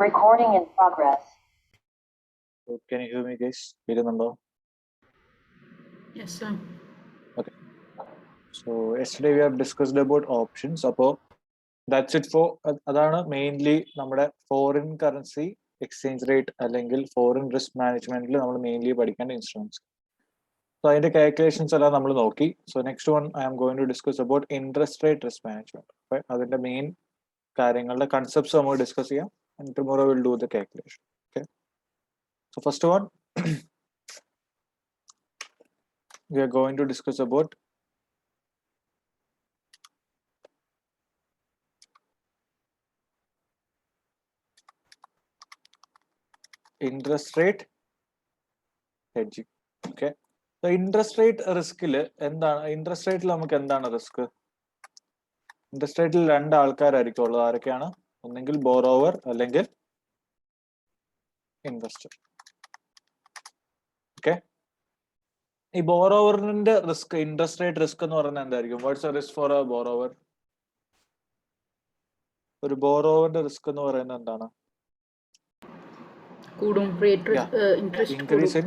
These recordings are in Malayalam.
Recording in progress. So can you hear me, guys? Number. Yes, sir. Okay. So yesterday we have discussed about options. So that's it for mainly നമ്മുടെ foreign currency exchange rate അല്ലെങ്കിൽ foreign risk management നമ്മൾ mainly പഠിക്കേണ്ട instruments. So അതിന്റെ calculations എല്ലാം നമ്മൾ നോക്കി. So next one I am going to discuss about interest rate risk management. Okay. അതിന്റെ main കാര്യങ്ങളുടെ concepts നമ്മൾ discuss ചെയ്യാം. And tomorrow we'll do the calculation. Okay. So first one, we are going to discuss about interest rate hedging. Okay. So interest rate risk interest rate നമുക്ക് എന്താണ് റിസ്ക്? ഇൻട്രസ്റ്റ് റേറ്റിൽ രണ്ട് ആൾക്കാരായിരിക്കും ഉള്ളത്. ആരൊക്കെയാണ്? ഒന്നെങ്കിൽ ബോറോവർ അല്ലെങ്കിൽ ഇൻവെസ്റ്റർ. ഓക്കെ. ഈ ബോറോവറിന്റെ റിസ്ക്, ഇൻട്രസ്റ്റ് റേറ്റ് റിസ്ക് എന്ന് പറയുന്നത് എന്തായിരിക്കും? What's a risk for a borrower? ഒരു ബോറോവറിന്റെ റിസ്ക് എന്ന് പറയുന്നത് എന്താണ്? Increase in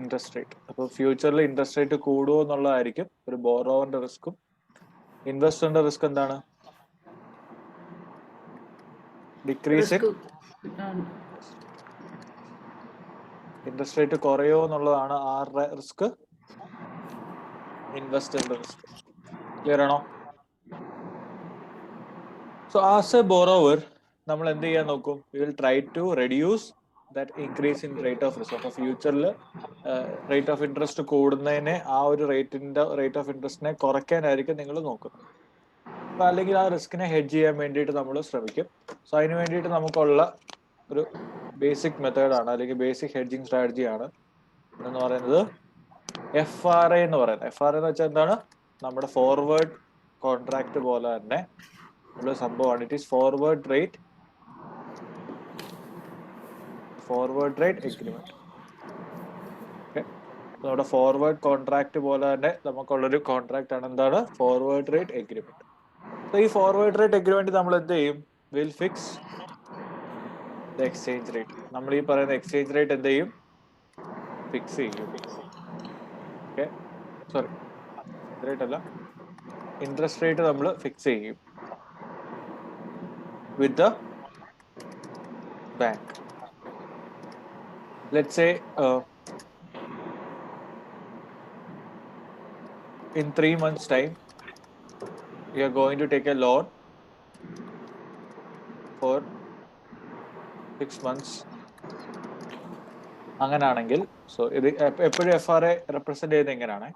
interest rate. അപ്പോൾ ഫ്യൂച്ചറിൽ ഇൻട്രസ്റ്റ് റേറ്റ് കൂടുമോ എന്നുള്ളതായിരിക്കും ഒരു ബോറോവറിന്റെ റിസ്ക്കും. ഇൻവെസ്റ്ററിന്റെ റിസ്ക് എന്താണ്? ഡിക്രീസ് ഇൻ ഇൻട്രസ്റ്റ് റേറ്റ് കുറയോ എന്നുള്ളതാണ് ആരുടെ റിസ്ക്? ഇൻവെസ്റ്ററിന്റെ റിസ്ക്. ക്ലിയർ ആണോ? സോ ആസ് എ ബോറോവർ നമ്മൾ എന്ത് ചെയ്യാൻ നോക്കും? We will try to reduce that increase in rate of risk. അപ്പൊ ഫ്യൂച്ചറിൽ റേറ്റ് ഓഫ് ഇൻട്രസ്റ്റ് കൂടുന്നതിനെ ആ ഒരു റേറ്റ് ഓഫ് ഇൻട്രസ്റ്റിനെ കുറയ്ക്കാനായിരിക്കും നിങ്ങൾ നോക്കുന്നത്. അപ്പൊ അല്ലെങ്കിൽ ആ റിസ്കിനെ ഹെഡ്ജ് ചെയ്യാൻ വേണ്ടിയിട്ട് നമ്മൾ ശ്രമിക്കും. സോ അതിന് വേണ്ടിയിട്ട് നമുക്കുള്ള ഒരു ബേസിക് മെത്തേഡാണ് അല്ലെങ്കിൽ ബേസിക് ഹെഡ്ജിങ് സ്ട്രാറ്റജിയാണ് എന്ന് പറയുന്നത് FRA എന്ന് പറയുന്നത്. FRA എന്ന് വെച്ചാൽ എന്താണ്? നമ്മുടെ ഫോർവേഡ് കോൺട്രാക്ട് പോലെ തന്നെ ഉള്ള സംഭവമാണ്. It is forward rate agreement. Okay. നമ്മുടെ ഫോർവേഡ് കോൺട്രാക്ട് പോലെ തന്നെ നമുക്കുള്ളൊരു കോൺട്രാക്ട് ആണ് എന്താണ്? Forward rate agreement. സോ ഈ ഫോർവേഡ് റേറ്റ് എഗ്രിമെന്റ് നമ്മൾ എന്ത് ചെയ്യും? Will fix the exchange rate. നമ്മൾ ഈ പറയുന്ന എക്സ്ചേഞ്ച് റേറ്റ് എന്ത് ചെയ്യും? ഫിക്സ് ചെയ്യും. ഓക്കെ. സോറി, റേറ്റ് അല്ല, ഇൻട്രസ്റ്റ് റേറ്റ് നമ്മൾ ഫിക്സ് ചെയ്യും with the bank. Let's say in 3 months time you are going to take a loan for 6 months. അങ്ങനാണെങ്കിൽ so ഇത് എപ്പോഴും FRA റെപ്രസെന്റ് ചെയ്യുന്നത് എങ്ങനെയാണ്?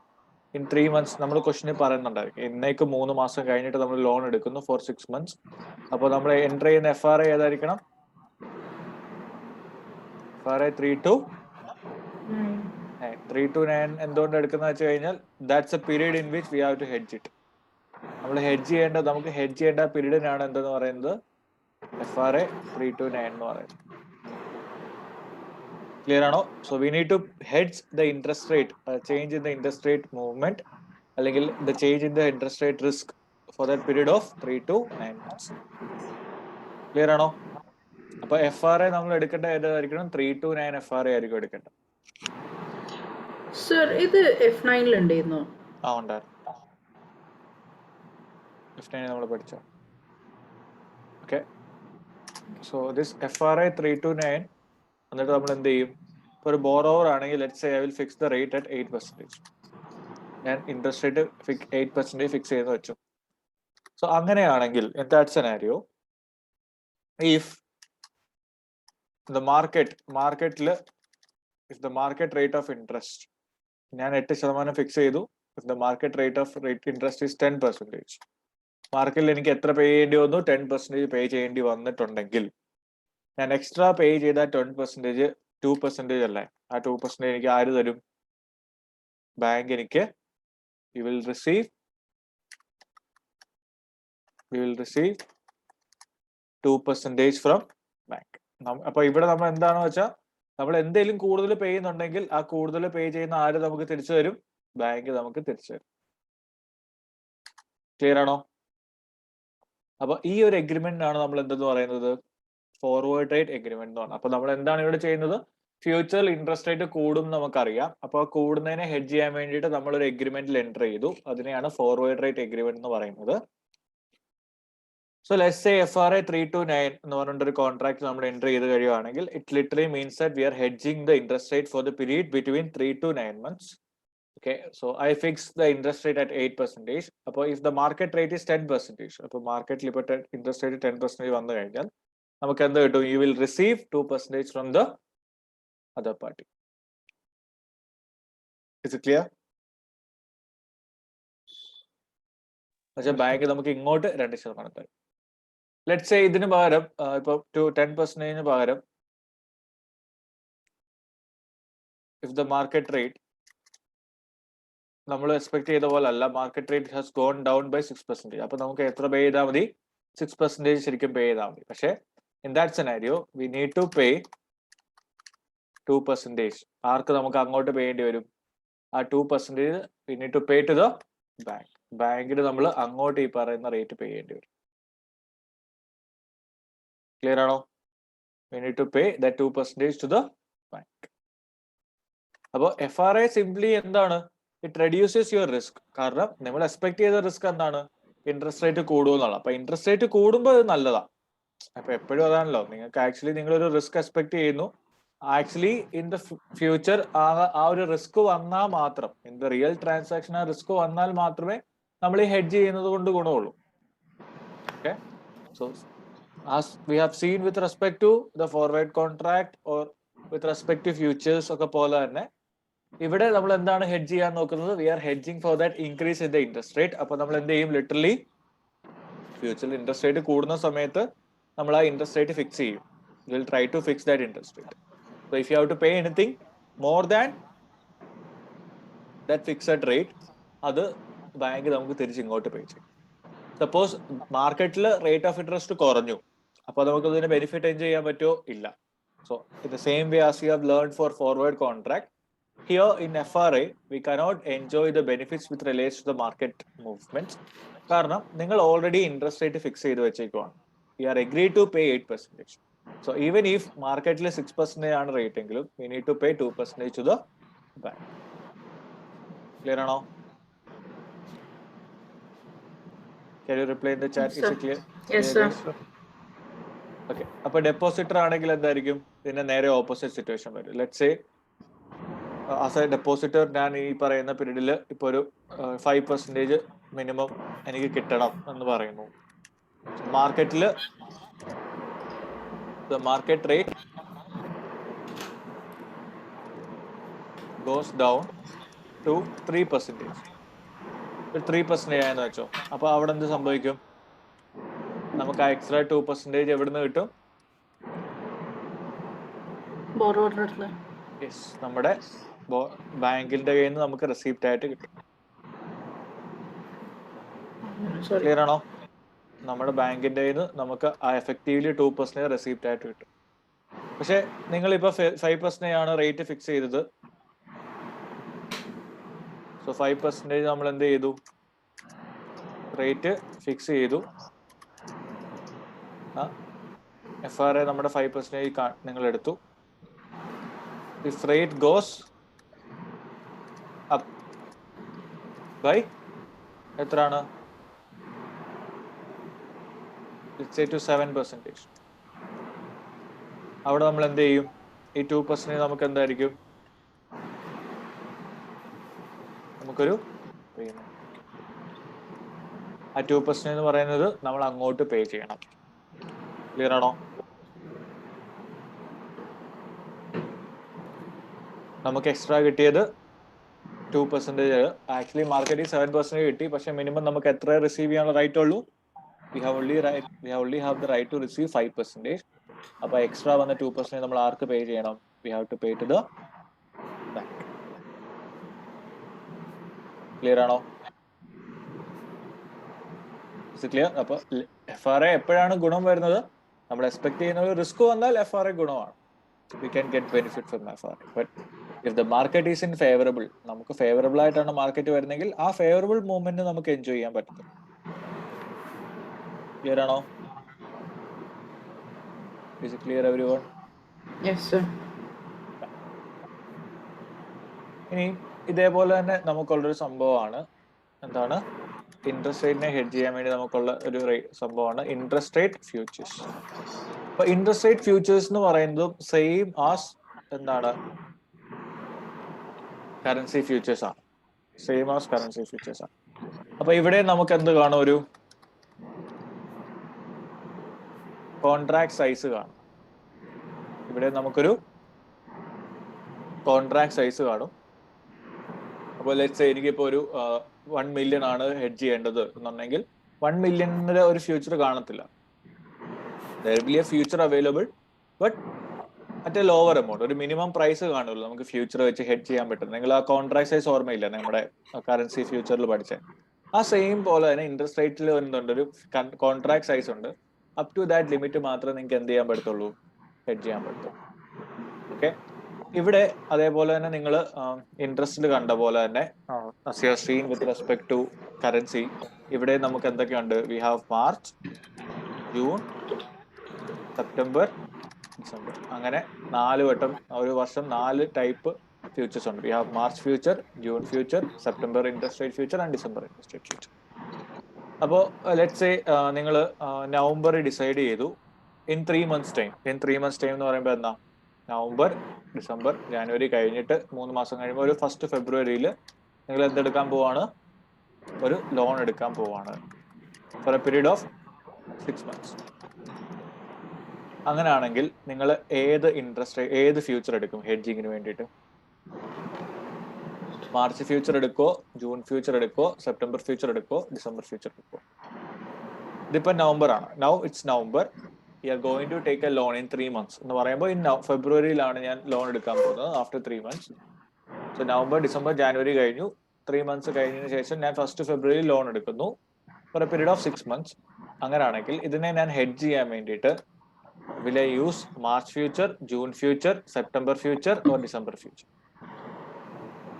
ഇൻ 3 months നമ്മൾ ക്വസ്റ്റിന് പറയുന്നുണ്ടായിരിക്കും. ഇന്നേക്ക് 3 മാസം കഴിഞ്ഞിട്ട് നമ്മൾ ലോൺ എടുക്കുന്നു ഫോർ 6 months. അപ്പോൾ നമ്മൾ എൻട്രി ചെയ്യുന്ന FRA ഏതായിരിക്കണം? FRA 3 to 9. എന്തുകൊണ്ട് എടുക്കുന്ന വെച്ച് കഴിഞ്ഞാൽ that's a period in which we have to hedge it. നമ്മൾ നമുക്ക് ഹെഡ്ജ് ചെയ്യേണ്ട പീരീഡിനാണ് എന്തെന്ന് പറയുന്നത്? FRA 3 to 9 എന്ന് പറയുന്നത്. ക്ലിയർ ആണോ? So we need to hedge the interest rate, change in the interest rate movement അല്ലെങ്കിൽ the change in the interest rate risk for that period of 3 to 9 months. Clear ആണോ? അപ്പൊ FRA നമ്മൾ എടുക്കേണ്ട ഏതായിരിക്കണം? 3 to 9 FRA ആയിരിക്കും എടുക്കേണ്ടത്. സർ ഇത് F9 ഉണ്ടായിരുന്നോ? ആ ഉണ്ടായിരുന്നു. F9 നമ്മൾ പഠിച്ചോ? Okay. So this FRA 3 to 9 എന്നിട്ട് നമ്മൾ എന്ത് ചെയ്യും? ഇപ്പൊ ഒരു ബോറോവർ ആണെങ്കിൽ let's say I will fix the rate at 8%. ഞാൻ ഇൻട്രസ്റ്റ് റേറ്റ് 8% ഫിക്സ് ചെയ്ത് വെച്ചു. സോ അങ്ങനെയാണെങ്കിൽ in that scenario if the market rate of interest ഞാൻ 8% ഫിക്സ് ചെയ്തു. If the market rate of interest is 10%, മാർക്കറ്റിൽ എനിക്ക് എത്ര പേ ചെയ്യേണ്ടി വന്നു? 10% പേ ചെയ്യേണ്ടി വന്നിട്ടുണ്ടെങ്കിൽ ഞാൻ എക്സ്ട്രാ പേ ചെയ്ത 10% 2% അല്ലേ? ആ 2% എനിക്ക് ആര് തരും? ബാങ്ക് എനിക്ക് you will receive 2% from bank. അപ്പൊ ഇവിടെ നമ്മൾ എന്താണെന്ന് വെച്ചാൽ നമ്മൾ എന്തെങ്കിലും കൂടുതൽ പേ ചെയ്യുന്നുണ്ടെങ്കിൽ ആ കൂടുതൽ പേ ചെയ്യുന്ന ആര് നമുക്ക് തിരിച്ചു തരും? ബാങ്ക് നമുക്ക് തിരിച്ചു തരും. ക്ലിയർ ആണോ? അപ്പൊ ഈ ഒരു എഗ്രിമെന്റിനാണ് നമ്മൾ എന്തെന്ന് പറയുന്നത്, ഫോർവേഡ് റേറ്റ് എഗ്രിമെന്റ് എന്ന് പറഞ്ഞത്. അപ്പൊ നമ്മൾ എന്താണ് ഇവിടെ ചെയ്യുന്നത്, ഫ്യൂച്ചറിൽ ഇൻട്രസ്റ്റ് റേറ്റ് കൂടും നമുക്കറിയാം. അപ്പോൾ കൂടുന്നതിനെ ഹെഡ്ജ് ചെയ്യാൻ വേണ്ടിയിട്ട് നമ്മൾ ഒരു എഗ്രിമെന്റിൽ എൻ്റർ ചെയ്തു. അതിനെയാണ് ഫോർവേഡ് റേറ്റ് എഗ്രിമെന്റ് എന്ന് പറയുന്നത്. സോ ലെറ്റ്സ് സേ FRA 329 എന്ന് പറഞ്ഞിട്ട് ഒരു കോൺട്രാക്ട് നമ്മൾ എൻ്റർ ചെയ്ത് കഴിയുവാണെങ്കിൽ it literally means that we are hedging the interest rate for the period between 3 to 9 months. Okay, so I fix the interest rate at 8%. അപ്പോൾ if the market rate is 10%, അപ്പോൾ മാർക്കറ്റിൽ ഇപ്പോൾ ഇൻട്രസ്റ്റ് റേറ്റ് 10% വന്നു കഴിഞ്ഞാൽ നമുക്ക് എന്ത് കിട്ടും, you will receive 2% from the other party. Is it clear? പക്ഷേ ബാങ്ക് നമുക്ക് ഇങ്ങോട്ട് 2% തരും. ലെറ്റ്സ് സേ ഇതിന് പകരം ഇപ്പോൾ 10% പകരം if the market rate നമ്മൾ എക്സ്പെക്ട് ചെയ്ത പോലെ അല്ല, market rate has gone down by 6%. അപ്പൊ നമുക്ക് എത്ര പേ ചെയ്താൽ മതി, 6% ശരിക്കും പേ ചെയ്താൽ മതി. പക്ഷേ in that scenario we need to pay 2%. ആർക്ക് നമുക്ക് അങ്ങോട്ട് പേ ചെയ്യേണ്ടി വരും, ആ 2% we need to pay to the bank. ബാങ്കിന് നമ്മൾ അങ്ങോട്ട് ഈ പറയുന്ന റേറ്റ് പേ ചെയ്യേണ്ടി വരും. ക്ലിയർ ആണോ? We need to pay the 2% to the bank. അപ്പോൾ FRA സിംപ്ലി എന്താണ്, ഇറ്റ് റെഡ്യൂസസ് യുവർ റിസ്ക്. കാരണം നമ്മൾ എക്സ്പെക്ട് ചെയ്ത റിസ്ക് എന്താണ്, ഇൻട്രസ്റ്റ് റേറ്റ് കൂടുമെന്നുള്ള. അപ്പൊ ഇൻട്രസ്റ്റ് റേറ്റ് കൂടുമ്പോൾ അത് നല്ലതാണ്. അപ്പൊ എപ്പോഴും അതാണല്ലോ, നിങ്ങൾക്ക് ആക്ച്വലി നിങ്ങളൊരു റിസ്ക് എക്സ്പെക്ട് ചെയ്യുന്നു, ആക്ച്വലി ഇൻ ദ ഫ്യൂച്ചർ ആ ഒരു റിസ്ക് വന്നാൽ മാത്രം, ഇൻ ദ റിയൽ ട്രാൻസാക്ഷൻ ആ റിസ്ക് വന്നാൽ മാത്രമേ നമ്മൾ ഈ ഹെഡ്ജ് ചെയ്യുന്നത് കൊണ്ട് ഗുണമുള്ളൂ. Okay, so as we have seen with respect to the forward contract or with respect to futures ഒക്കെ പോലെ തന്നെ ഇവിടെ നമ്മൾ എന്താണ് ഹെഡ്ജ് ചെയ്യാൻ നോക്കുന്നത്, we are hedging for that increase in the interest rate. അപ്പൊ നമ്മൾ എന്ത് ചെയ്യും, ലിറ്ററലി ഫ്യൂച്ചറിൽ ഇൻട്രസ്റ്റ് റേറ്റ് കൂടുന്ന സമയത്ത് നമ്മൾ ആ ഇൻട്രസ്റ്റ് റേറ്റ് ഫിക്സ് ചെയ്യും. Will try to fix that interest rate. So if you have to pay anything more than that fixed rate, അത് ബാങ്ക് നമുക്ക് തിരിച്ച് ഇങ്ങോട്ട് പേ ചെയ്യും. സപ്പോസ് മാർക്കറ്റിൽ റേറ്റ് ഓഫ് ഇൻട്രസ്റ്റ് കുറഞ്ഞു, അപ്പൊ നമുക്ക് ഇതിന്റെ ബെനിഫിറ്റ് എൻജോയ് ചെയ്യാൻ പറ്റുമോ, ഇല്ല. So in the same way as you have learn four forward contract, here in FRA we cannot enjoy the benefits with relates to the market movements. കാരണം നിങ്ങൾ ഓൾറെഡി ഇൻട്രസ്റ്റ് റേറ്റ് ഫിക്സ് ചെയ്ത് വെച്ചേക്കുവാണ്. We are agreed to pay 8%. So even if മാർക്കറ്റിൽ 6% ആണ് റേറ്റ് എങ്കിലും we need to pay 2% to the bank. Clear ആണോ? Can you reply in the chat? Is it clear? Yes, sir. Okay. അപ്പൊ ഡെപ്പോസിറ്റർ ആണെങ്കിൽ എന്തായിരിക്കും, ഇതിന്റെ നേരെ ഓപ്പോസിറ്റ് സിറ്റുവേഷൻ വരും. Let's say as A depositor ഞാൻ ഈ പറയുന്ന പീരീഡിൽ ഇപ്പോൾ ഒരു 5% മിനിമം എനിക്ക് കിട്ടണം എന്ന് പറയുന്നു. മാർക്കറ്റിൽ market rate goes down to 3%. 3% ആയെന്ന് വെച്ചോ. അപ്പൊ അവിടെ എന്ത് സംഭവിക്കും, നമുക്ക് ആ എക്സ്ട്രാ 2% എവിടുന്ന് കിട്ടും, നമ്മുടെ ബാങ്കിന്റെ കയ്യിൽ നിന്ന് നമുക്ക് റെസിപ്റ്റ് ആയിട്ട് കിട്ടും. ക്ലിയർ ആണോ? നമ്മുടെ ബാങ്കിന്റെ കയ്യിൽ നിന്ന് നമുക്ക് ആ എഫക്റ്റീവ്ലി 2% റെസിപ്റ്റ് ആയിട്ട് കിട്ടും. പക്ഷെ നിങ്ങളിപ്പോ 5% ആണ് റേറ്റ് ഫിക്സ് ചെയ്തത്. സോ 5% നമ്മൾ എന്ത് ചെയ്തു, റേറ്റ് ഫിക്സ് ചെയ്തു. FRA നമ്മുടെ 5% നിങ്ങൾ എടുത്തു. If rate goes up by എത്രയാണ്, let's say to 7%. അവിടെ നമ്മൾ എന്ത് ചെയ്യും, ഈ 2% നമുക്ക് എന്തായിരിക്കും, നമുക്കൊരു ആ 2% എന്ന് പറയുന്നത് നമ്മൾ അങ്ങോട്ട് പേ ചെയ്യണം. ക്ലിയർ ആണോ? നമുക്ക് എക്സ്ട്രാ കിട്ടിയത് 2%. ആക്ച്വലി മാർക്കറ്റിൽ 7% കിട്ടി. പക്ഷെ മിനിമം നമുക്ക് എത്ര റിസീവ് ചെയ്യാനുള്ള റൈറ്റ് ഉള്ളൂ, we only have the right to receive 5%. അപ്പൊ എക്സ്ട്രാ വന്ന 2% നമ്മൾ ആർക്ക് പേ ചെയ്യണം, we have to pay to the bank. Clear ആണോ? ക്ലിയർ? അപ്പൊ FRA എപ്പോഴാണ് ഗുണം വരുന്നത്, നമ്മൾ എക്സ്പെക്ട് ചെയ്യുന്ന റിസ്ക് വന്നാൽ FRA ഗുണമാണ്. We can get benefit from FRA. But if the market is in favorable, നമുക്ക് ഫേവറബിൾ ആയിട്ടാണ് മാർക്കറ്റ് വരുന്നെങ്കിൽ ആ ഫേവറബിൾ മൂവ്മെന്റ് നമുക്ക് എൻജോയ് ചെയ്യാൻ പറ്റും. ക്ലിയർ ആണോ? Is it clear everyone? Yes, sir. ഇനി ഇതേപോലെ തന്നെ നമുക്കുള്ളൊരു സംഭവമാണ് എന്താണ് ഇൻട്രസ്റ്റ് റേറ്റിനെ ഹെഡ്ജ് ചെയ്യാൻ വേണ്ടി നമുക്കുള്ള ഒരു സംഭവമാണ് ഇൻട്രസ്റ്റ് റേറ്റ് ഫ്യൂച്ചേഴ്സ്. അപ്പൊ ഇൻട്രസ്റ്റ് റേറ്റ് ഫ്യൂച്ചേഴ്സ് എന്ന് പറയുന്നതും സെയിം ആസ് എന്താണ് കറൻസി ഫ്യൂച്ചേഴ്സ് ആണ്. സെയിം ആസ് കറൻസി ഫ്യൂച്ചേഴ്സ് ആണ്. അപ്പൊ ഇവിടെ നമുക്ക് എന്ത് കാണും? ഒരു കോൺട്രാക്ട് സൈസ് കാണും. ഇവിടെ നമുക്കൊരു കോൺട്രാക്ട് സൈസ് കാണും. അപ്പോൾ ലെറ്റ്സ് എനിക്കിപ്പോ ഒരു 1 million ആണ് ഹെഡ്ജ് ചെയ്യേണ്ടത് എന്നുണ്ടെങ്കിൽ 1 millionന്റെ ഒരു ഫ്യൂച്ചർ കാണത്തില്ല. there will be a future available but at a lower amount. ഒരു മിനിമം പ്രൈസ് കാണുള്ളൂ നമുക്ക് ഫ്യൂച്ചർ വെച്ച് ഹെഡ്ജ് ചെയ്യാൻ പറ്റും. നിങ്ങൾ ആ കോൺട്രാക്ട് സൈസ് ഓർമ്മയില്ല നമ്മുടെ കറൻസി ഫ്യൂച്ചറിൽ പഠിച്ച ആ സെയിം പോലെ തന്നെ ഇൻട്രസ്റ്റ് റേറ്റിൽ വരുന്നുണ്ട് ഒരു കോൺട്രാക്ട് സൈസ് ഉണ്ട്. അപ് ടു ദാറ്റ് ലിമിറ്റ് മാത്രമേ നിങ്ങൾക്ക് എന്ത് ചെയ്യാൻ പറ്റത്തുള്ളൂ? ഹെഡ്ജ് ചെയ്യാൻ പറ്റും. ഓക്കെ, ഇവിടെ അതേപോലെ തന്നെ നിങ്ങൾ ഇൻട്രസ്റ്റിൽ കണ്ട പോലെ തന്നെ scene with respect to currency ഇവിടെ നമുക്ക് എന്തൊക്കെയുണ്ട്? We have March, June, September, December. അങ്ങനെ 4 വട്ടം ഒരു വർഷം 4 ടൈപ്പ് ഫ്യൂച്ചേഴ്സ് ഉണ്ട്. We have March future, June future, September interest rate future and December interest rate future. അപ്പോൾ ലെറ്റ്സ് സേ നിങ്ങൾ നവംബർ ഡിസൈഡ് ചെയ്തു in 3 months time. In 3 months time എന്ന് പറയുമ്പോൾ എന്താ? നവംബർ, ഡിസംബർ, ജനുവരി കഴിഞ്ഞിട്ട് 3 മാസം കഴിയുമ്പോൾ ഒരു 1st February നിങ്ങൾ എന്തെടുക്കാൻ പോവാണ്? ഒരു ലോൺ എടുക്കാൻ പോവാണ് for a period of 6 months. അങ്ങനെയാണെങ്കിൽ നിങ്ങൾ ഏത് ഏത് ഫ്യൂച്ചർ എടുക്കും ഹെഡ്ജിങ്ങിന് വേണ്ടിയിട്ട്? മാർച്ച് ഫ്യൂച്ചർ എടുക്കോ, ജൂൺ ഫ്യൂച്ചർ എടുക്കോ, സെപ്റ്റംബർ ഫ്യൂച്ചർ എടുക്കോ, ഡിസംബർ ഫ്യൂച്ചർ എടുക്കോ? ഇതിപ്പോ നവംബർ ആണ്. Now it's November, you are going to take a loan in 3 months എന്ന് പറയുമ്പോൾ ഇൻ ഫെബ്രുവരിയിലാണ് ഞാൻ ലോൺ എടുക്കാൻ പോകുന്നത് after 3 months. So November, December, ജനുവരി കഴിഞ്ഞു. 3 months കഴിഞ്ഞതിന് ശേഷം ഞാൻ 1st February ലോൺ എടുക്കുന്നു for a period of 6 months. അങ്ങനെയാണെങ്കിൽ ഇതിനെ ഞാൻ ഹെഡ്ജ് ചെയ്യാൻ വേണ്ടിയിട്ട് will I use March future, June future, September future or December future?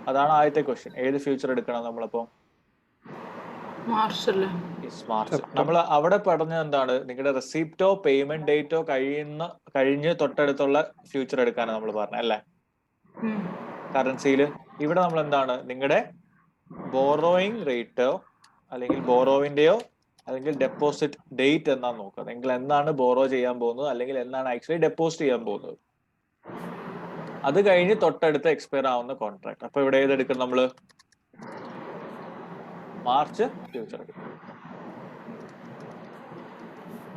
അതാണ് ആദ്യത്തെ ക്വസ്റ്റ്യൻ. ഏത് ഫ്യൂച്ചർ എടുക്കണം നമ്മളപ്പോ? മാർച്ച് അല്ലേ? മാർച്ച്. നമ്മൾ അവിടെ പറഞ്ഞത് എന്താണ്? നിങ്ങളുടെ റെസിപ്റ്റോ പേയ്മെന്റ് ഡേറ്റോ കഴിഞ്ഞ് തൊട്ടടുത്തുള്ള ഫ്യൂച്ചർ എടുക്കാനാണ് നമ്മൾ പറഞ്ഞത് അല്ലേ? കറൻസിയിൽ ഇവിടെ നമ്മൾ എന്താണ്? നിങ്ങളുടെ ബോറോയിങ് റേറ്റോ അല്ലെങ്കിൽ ബോറോവിന്റെയോ അല്ലെങ്കിൽ ഡെപ്പോസിറ്റ് ഡേറ്റ് എന്നാണ് നോക്കുക. നിങ്ങൾ എന്നാണ് ബോറോ ചെയ്യാൻ പോകുന്നത് അല്ലെങ്കിൽ എന്നാണ് ആക്ച്വലി ഡെപ്പോസിറ്റ് ചെയ്യാൻ പോകുന്നത്. അത് കഴിഞ്ഞ് തൊട്ടടുത്ത് എക്സ്പയർ ആവുന്ന കോൺട്രാക്ട്. അപ്പൊ ഇവിടെ ഏതെടുക്കും നമ്മള്? മാർച്ച് ഫ്യൂച്ചർ എടുക്കും.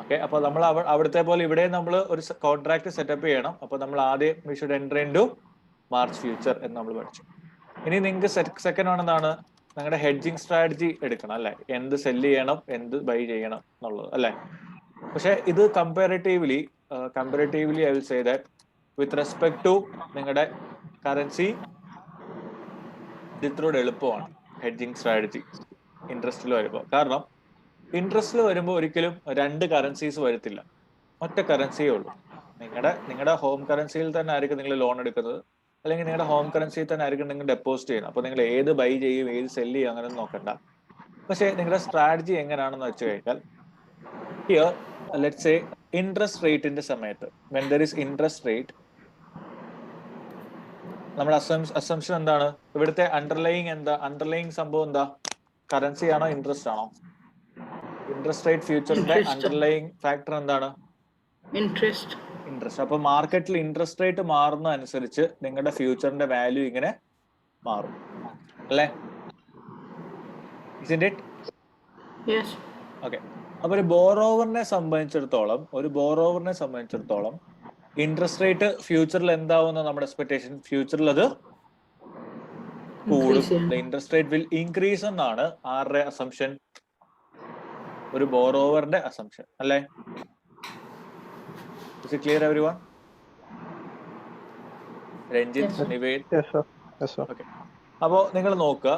ഓക്കെ, അപ്പൊ നമ്മൾ അവിടുത്തെ പോലെ ഇവിടെ നമ്മൾ ഒരു കോൺട്രാക്ട് സെറ്റപ്പ് ചെയ്യണം. അപ്പൊ നമ്മൾ ആദ്യം we should enter into March future എന്ന് നമ്മൾ പഠിച്ചു. ഇനി നിങ്ങൾക്ക് സെക്കൻഡ് ആണ് എന്താണ്? നിങ്ങളുടെ ഹെഡ്ജിങ് സ്ട്രാറ്റജി എടുക്കണം അല്ലെ? എന്ത് സെല്ല് ചെയ്യണം, എന്ത് ബൈ ചെയ്യണം എന്നുള്ളത് അല്ലെ? പക്ഷെ ഇത് comparatively I will say that with respect to നിങ്ങളുടെ കറൻസി ഇതിലൂടെ എളുപ്പമാണ് ഹെഡ്ജിങ് സ്ട്രാറ്റജി ഇൻട്രസ്റ്റിൽ വരുമ്പോൾ. കാരണം ഇൻട്രസ്റ്റിൽ വരുമ്പോൾ ഒരിക്കലും 2 കറൻസീസ് വരത്തില്ല, ഒറ്റ കറൻസിയേ ഉള്ളൂ. നിങ്ങളുടെ ഹോം കറൻസിയിൽ തന്നെ ആയിരിക്കും നിങ്ങൾ ലോൺ എടുക്കുന്നത്, അല്ലെങ്കിൽ നിങ്ങളുടെ ഹോം കറൻസിയിൽ തന്നെ ആയിരിക്കും നിങ്ങൾ ഡെപ്പോസിറ്റ് ചെയ്യുന്നത്. അപ്പൊ നിങ്ങൾ ഏത് ബൈ ചെയ്യും, ഏത് സെല്ല് ചെയ്യും അങ്ങനെ നോക്കണ്ട. പക്ഷെ നിങ്ങളുടെ സ്ട്രാറ്റജി എങ്ങനെയാണെന്ന് വെച്ച് കഴിഞ്ഞാൽ ഹിയർ ലെറ്റ്സ് സേ ഇൻട്രസ്റ്റ് റേറ്റിന്റെ സമയത്ത് when there is interest rate നമ്മുടെ അസംഷൻ എന്താണ്? ഇവിടുത്തെ അണ്ടർലൈങ് സംഭവം എന്താ? കറൻസി ആണോ ഇൻട്രസ്റ്റ് ആണോ? ഇൻട്രസ്റ്റ് റേറ്റ് ഫ്യൂച്ചറിന്റെ അണ്ടർലൈങ് ഫാക്ടർ എന്താണ്? ഇൻട്രസ്റ്റ്. അപ്പൊ മാർക്കറ്റിൽ ഇൻട്രസ്റ്റ് റേറ്റ് മാറുന്ന അനുസരിച്ച് നിങ്ങളുടെ ഫ്യൂച്ചറിന്റെ വാല്യൂ ഇങ്ങനെ മാറും അല്ലേ? Isn't it? Yes. Okay. അപ്പൊ ഒരു ബോറോവറിനെ സംബന്ധിച്ചിടത്തോളം ഇൻട്രസ്റ്റ് റേറ്റ് ഫ്യൂച്ചറിൽ എന്താവുന്ന നമ്മുടെ എക്സ്പെക്ടേഷൻ? ഫ്യൂച്ചറിൽ അത് കൂടും. ഇൻട്രസ്റ്റ് റേറ്റ് വിൽ ഇൻക്രീസ് എന്നാണ് ആരുടെ അസംഷൻ? ഒരു ബോറോവറിന്റെ അസംഷൻ അല്ലേ? Is it clear everyone? Ranjith, Nived? Yes, sir. Yes, sir. Okay. അപ്പോൾ നിങ്ങൾ നോക്കുക,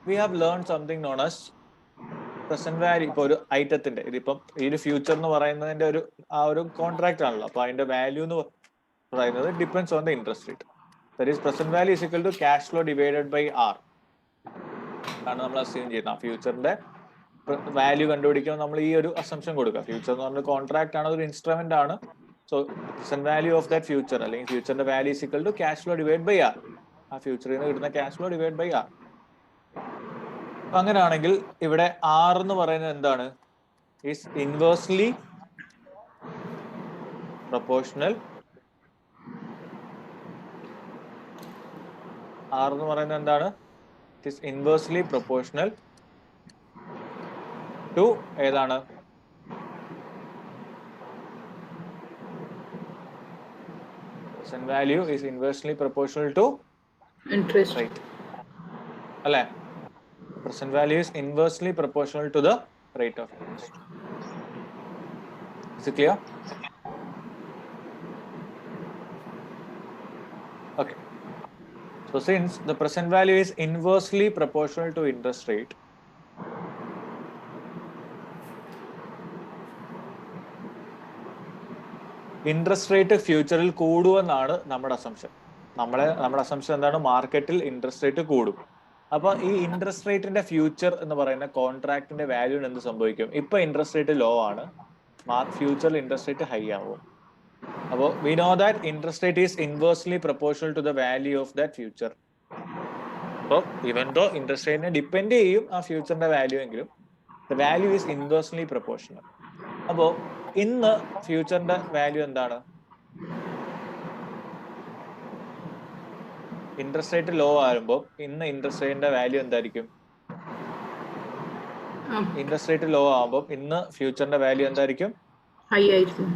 we have learned something known as present value. ഇപ്പൊ ഒരു ഐറ്റത്തിന്റെ ഇതിപ്പം ഈ ഒരു ഫ്യൂച്ചർ എന്ന് പറയുന്നതിന്റെ ഒരു കോൺട്രാക്ട് ആണല്ലോ. അപ്പൊ അതിന്റെ വാല്യൂ എന്ന് പറയുന്നത് depends on the interest rate. That is present value is equal to cash flow divided by R ആണ് നമ്മൾ അസ്യൂം ചെയ്യുന്നത്. ആ ഫ്യൂച്ചറിന്റെ വാല്യൂ കണ്ടുപിടിക്കുമ്പോൾ നമ്മൾ ഈ ഒരു അസംഷൻ കൊടുക്കുക. ഫ്യൂച്ചർ എന്ന് പറഞ്ഞ കോൺട്രാക്ട് ആണ്, ഒരു ഇൻസ്ട്രുമെന്റ് ആണ്. So present value of that future അല്ലെങ്കിൽ ഫ്യൂച്ചറിന്റെ value is equal to cash flow divide by R. ആ ഫ്യൂച്ചറിൽ നിന്ന് കിട്ടുന്ന cash flow divide by R. അങ്ങനെയാണെങ്കിൽ ഇവിടെ ആർ എന്ന് പറയുന്നത് എന്താണ്? Is inversely proportional. ആർ എന്ന് പറയുന്നത് എന്താണ്? It is inversely proportional to ഏതാണ്? Present value is inversely proportional to Interest. rate. അല്ലേ? Present value is inversely proportional to the rate of interest. Is it clear? Okay. So since the present value is inversely proportional to interest rate, interest rate ഫ്യൂച്ചറിൽ കൂടുമെന്നാണ് നമ്മുടെ അസംഷൻ. നമ്മുടെ അസംഷൻ എന്താണ്? മാർക്കറ്റിൽ ഇൻട്രസ്റ്റ് റേറ്റ് കൂടും. അപ്പൊ ഈ ഇൻട്രസ്റ്റ് റേറ്റിന്റെ ഫ്യൂച്ചർ എന്ന് പറയുന്ന കോൺട്രാക്ടിന്റെ വാല്യൂന് എന്ത് സംഭവിക്കും? ഇപ്പൊ ഇൻട്രസ്റ്റ് റേറ്റ് ലോ ആണ്, ഫ്യൂച്ചറിൽ ഇൻട്രസ്റ്റ് റേറ്റ് ഹൈ ആവും. അപ്പോൾ we know that interest rate is inversely proportional to the value of that future. അപ്പോൾ ഇവൻ ദോ ഇൻട്രസ്റ്റ് റേറ്റിനെ ഡിപ്പെൻഡ് ചെയ്യും ആ ഫ്യൂച്ചറിന്റെ വാല്യൂ എങ്കിലും the value is inversely proportional. അപ്പോ ഇന്ന് ഫ്യൂച്ചറിന്റെ വാല്യൂ എന്താണ്? ഇൻട്രസ്റ്റ് റേറ്റ് ലോ ആകുമ്പോൾ ഇന്ന് ഇൻട്രസ്റ്റ് റേറ്റിന്റെ വാല്യൂ എന്തായിരിക്കും? ഇൻട്രസ്റ്റ് റേറ്റ് ലോ ആകുമ്പോൾ ഇന്ന് ഫ്യൂച്ചറിന്റെ വാല്യൂ എന്തായിരിക്കും? ഹൈ ആയിരിക്കും.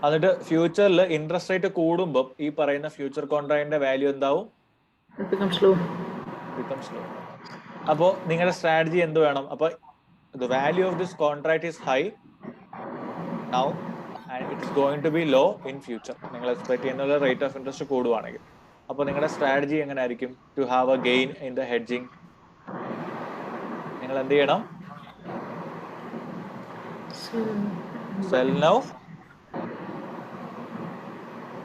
എന്നിട്ട് ഫ്യൂച്ചറിൽ ഇൻട്രസ്റ്റ് റേറ്റ് കൂടുമ്പോൾ ഈ പറയുന്ന ഫ്യൂച്ചർ കോൺട്രാക്റ്റിന്റെ വാല്യൂ എന്താവും? becomes low. അപ്പോ നിങ്ങളുടെ സ്ട്രാറ്റജി എന്ത് വേണം? അപ്പൊ the value of this contract is high now and it is going to be low in future. നിങ്ങൾ എക്സ്പെക്ട് ചെയ്യുന്ന റേറ്റ് ഓഫ് ഇൻട്രസ്റ്റ് കൂടുവാണെങ്കിൽ അപ്പൊ നിങ്ങളുടെ സ്ട്രാറ്റജി എങ്ങനെ ആയിരിക്കും? To have a gain in the hedging നിങ്ങൾ എന്ത് ചെയ്യണം? Sell now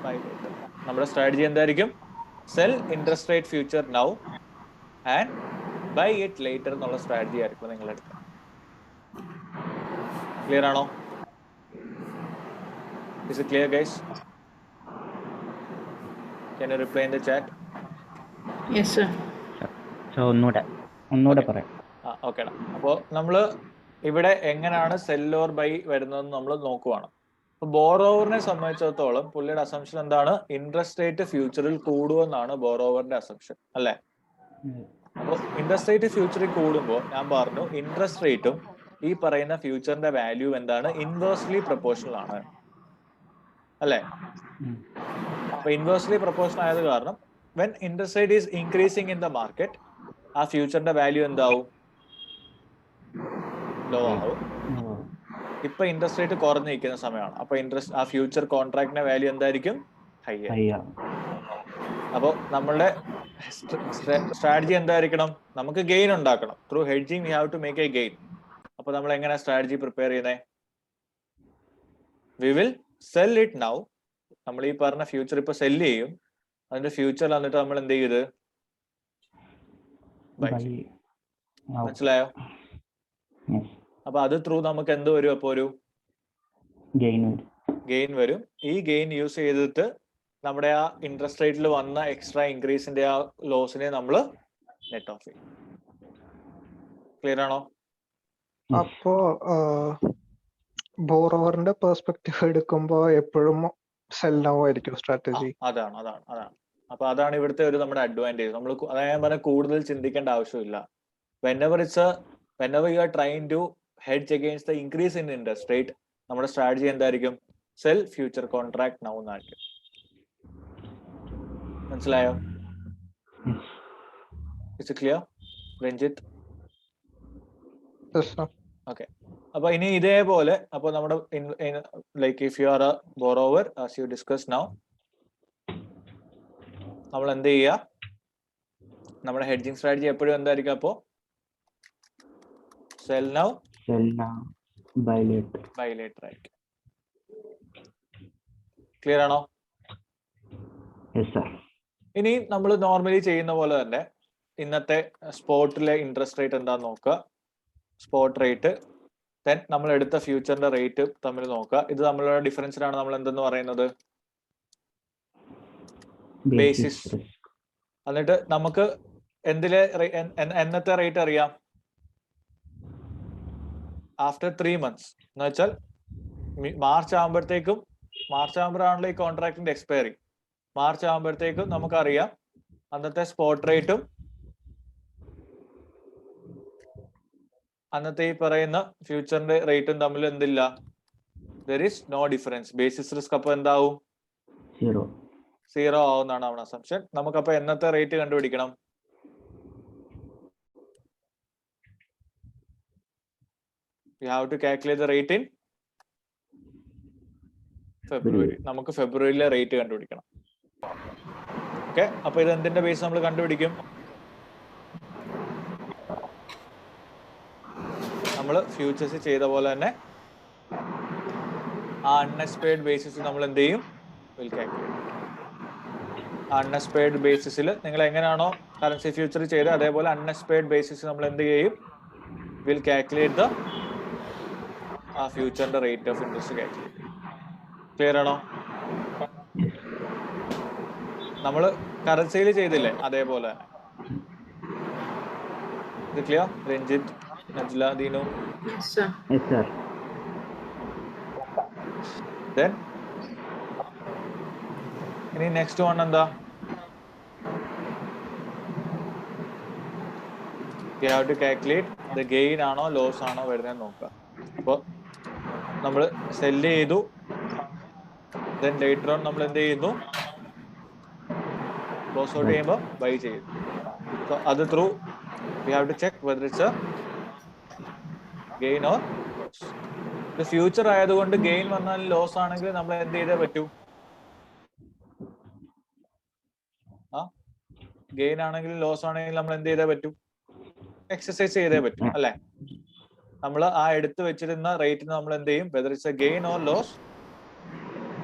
buy later. നമ്മുടെ സ്ട്രാറ്റജി എന്തായിരിക്കും? Sell interest rate future now and buy it later എന്നുള്ള സ്ട്രാറ്റജി ആയിരിക്കും നിങ്ങൾ എടുക്കുക. Clear ആണോ? Is it clear, guys? Can you reply in the chat? Yes, sir. So ഒന്നുകൂടെ പറയാം. ഓക്കെ. അപ്പോൾ നമ്മൾ ഇവിടെ എങ്ങനെയാണ് സെൽ ഓർ ബൈ വരുന്നതെന്ന് നമ്മൾ നോക്കുവാണ്. അപ്പൊ ബോറോവറിനെ സംബന്ധിച്ചിടത്തോളം പുള്ളിയുടെ അസംഷൻ എന്താണ്? ഇൻട്രസ്റ്റ് റേറ്റ് ഫ്യൂച്ചറിൽ കൂടുമെന്നാണ് ബോറോവറിന്റെ അസംഷൻ, അല്ലേ? അപ്പോൾ ഇൻട്രസ്റ്റ് റേറ്റ് ഫ്യൂച്ചറിൽ കൂടുമ്പോൾ ഞാൻ പറഞ്ഞു ഇൻട്രസ്റ്റ് റേറ്റും ഈ പറയുന്ന ഫ്യൂച്ചറിന്റെ വാല്യൂ എന്താണ്? ഇൻവേഴ്സ്ലി പ്രൊപ്പോർഷണൽ ആണ്, അല്ലേ? അപ്പൊ ഇൻവേഴ്സ്ലി പ്രൊപ്പോർഷണൽ ആയത് കാരണം when interest rate is increasing in the market ആ ഫ്യൂച്ചറിന്റെ വാല്യൂ എന്താവും? ലോ ആവും. ഇപ്പൊ ഇൻട്രസ്റ്റ് റേറ്റ് കുറഞ്ഞിരിക്കുന്ന സമയമാണ്. അപ്പൊ ഇൻട്രസ്റ്റ് ആ ഫ്യൂച്ചർ കോൺട്രാക്ടിന്റെ വാല്യൂ എന്തായിരിക്കും? ഹൈ ആയിരിക്കും. അപ്പൊ നമ്മളുടെ സ്ട്രാറ്റജി എന്തായിരിക്കണം? നമുക്ക് ഗെയിൻ ഉണ്ടാക്കണം. Through hedging we have to make a gain. അപ്പൊ നമ്മൾ എങ്ങനെ സ്ട്രാറ്റജി പ്രിപ്പയർ ചെയ്യുന്നത്? We will sell it now. നമ്മൾ ഈ പറഞ്ഞ ഫ്യൂച്ചർ ഇപ്പൊ സെല് ചെയ്യും. അതിന്റെ ഫ്യൂച്ചറിൽ വന്നിട്ട് നമ്മൾ എന്ത് ചെയ്ത് മനസ്സിലായോ? അപ്പൊ അത് ത്രൂ നമുക്ക് എന്ത് വരും? അപ്പൊ ഒരു ഗെയിൻ വരും. ഈ ഗെയിൻ യൂസ് ചെയ്തിട്ട് നമ്മുടെ ആ ഇൻട്രസ്റ്റ് റേറ്റിൽ വന്ന എക്സ്ട്രാ ഇൻക്രീസിന്റെ ആ ലോസിനെ നമ്മൾ നെറ്റ് ഓഫ് ചെയ്യും. ക്ലിയർ ആണോ? അപ്പോ ബോറോവറിന്റെ പെർസ്പെക്റ്റീവ് എടുക്കുമ്പോ എപ്പോഴും സെൽ നൗ ആയിരിക്കും സ്ട്രാറ്റജി. അതാണ്. അപ്പൊ അതാണ് ഇവിടുത്തെ ഒരു നമ്മുടെ അഡ്വാൻറ്റേജ്. നമ്മൾ അതായത് പറഞ്ഞാൽ കൂടുതൽ ചിന്തിക്കേണ്ട ആവശ്യമില്ല. Whenever you are trying to hedge against the increase in interest rate നമ്മുടെ സ്ട്രാറ്റജി എന്തായിരിക്കും? സെൽ ഫ്യൂച്ചർ കോൺട്രാക്ട് നൗ എന്നായിരിക്കും. മനസ്സിലായോ? It's clear Ranjith? ഓക്കെ. അപ്പൊ ഇനി ഇതേപോലെ അപ്പൊ നമ്മുടെ like if you are a borrower as you discuss now നമ്മൾ എന്ത് ചെയ്യുക? നമ്മുടെ ഹെഡ്ജിങ് സ്ട്രാറ്റജി എപ്പോഴും എന്തായിരിക്കും? അപ്പോ സെൽ നൗ ബൈ ലേറ്റർ ആയിരിക്കും. ക്ലിയർ ആണോ? ഇനി നമ്മൾ നോർമലി ചെയ്യുന്ന പോലെ തന്നെ ഇന്നത്തെ സ്പോട്ടിലെ ഇൻട്രസ്റ്റ് റേറ്റ് എന്താന്ന് നോക്കുക, സ്പോട്ട് റേറ്റ്, ദെൻ നമ്മൾ എടുത്ത ഫ്യൂച്ചറിന്റെ റേറ്റ് തമ്മിൽ നോക്കുക. ഇത് തമ്മിലുള്ള ഡിഫറൻസിനാണ് നമ്മൾ എന്തെന്ന് പറയുന്നത്, ബേസിസ്. എന്നിട്ട് നമുക്ക് എന്നത്തെ റേറ്റ് അറിയാം, ആഫ്റ്റർ 3 months എന്ന് വെച്ചാൽ മാർച്ച് ആകുമ്പോഴാണല്ലോ ഈ കോൺട്രാക്ടിന്റെ എക്സ്പയറി. മാർച്ച് ആകുമ്പോഴത്തേക്കും നമുക്കറിയാം അന്നത്തെ സ്പോട്ട് റേറ്റും അന്നത്തെ ഈ പറയുന്ന ഫ്യൂച്ചറിന്റെ റേറ്റും തമ്മിൽ എന്തില്ല, there is no difference. Basis risk അപ്പൊ എന്താവും, 0 ആവുന്നതാണ് നമ്മുടെ അസംപ്ഷൻ. നമുക്കപ്പോ എന്നത്തെ റേറ്റ് കണ്ടുപിടിക്കണം, we have to calculate the rate in February. നമുക്ക് ഫെബ്രുവരിയിലെ റേറ്റ് കണ്ടുപിടിക്കണം. ഓക്കെ, അപ്പൊ ഇത് എന്തിന്റെ ബേസ് നമ്മൾ കണ്ടുപിടിക്കും, നമ്മൾ ഫ്യൂച്ചേഴ്സ് ചെയ്ത പോലെ തന്നെ ആ അൺഎക്സ്പെയർഡ് ബേസിസ് നമ്മൾ എന്ത് ചെയ്യും, വിൽ കാൽക്കുലേറ്റ്. അൺഎക്സ്പെയർഡ് ബേസിസിൽ നിങ്ങൾ എങ്ങനെയാണോ കറൻസി ഫ്യൂച്ചർ ചെയ്തത് അതേപോലെ അൺഎക്സ്പെയർഡ് ബേസിസ് നമ്മൾ എന്ത് ചെയ്യും, വിൽ കാൽക്കുലേറ്റ് ദ ആ ഫ്യൂച്ചറിന്റെ rate of interest calculate. Clear ആണോ? നമ്മൾ കറൻസിയിൽ ചെയ്തില്ലേ അതേപോലെ തന്നെ. ഇത് clear? Ranjith, Najla, Deenu. Yes, sir. Then ഇനി നെക്സ്റ്റ് വൺ എന്താ, you have to calculate the gain ആണോ ലോസ് ആണോ വരുന്നത് നോക്കുക. അപ്പോൾ നമ്മൾ സെല്ല് ചെയ്തു, ദെൻ ലേറ്റർ ഓൺ നമ്മൾ എന്ത് ചെയ്യുന്നു, ക്ലോസ് ഔട്ട് ചെയ്യുമ്പോൾ ബൈ ചെയ്തു. സോ അത് through we have to check whether it's a gain or loss. ഇത് ഫ്യൂച്ചർ ആയതുകൊണ്ട് ഗെയിൻ വന്നാൽ ലോസ് ആണെങ്കിൽ നമ്മൾ എന്ത് ചെയ്തേ പറ്റൂ, ഗെയിൻ ആണെങ്കിലും ലോസ് ആണെങ്കിലും നമ്മൾ എന്ത് ചെയ്തേ പറ്റൂ, എക്സസൈസ് ചെയ്തേ പറ്റും അല്ലെ. നമ്മൾ ആ എടുത്തു വെച്ചിരുന്ന റേറ്റിന് നമ്മൾ എന്ത് ചെയ്യും, whether it's a gain or loss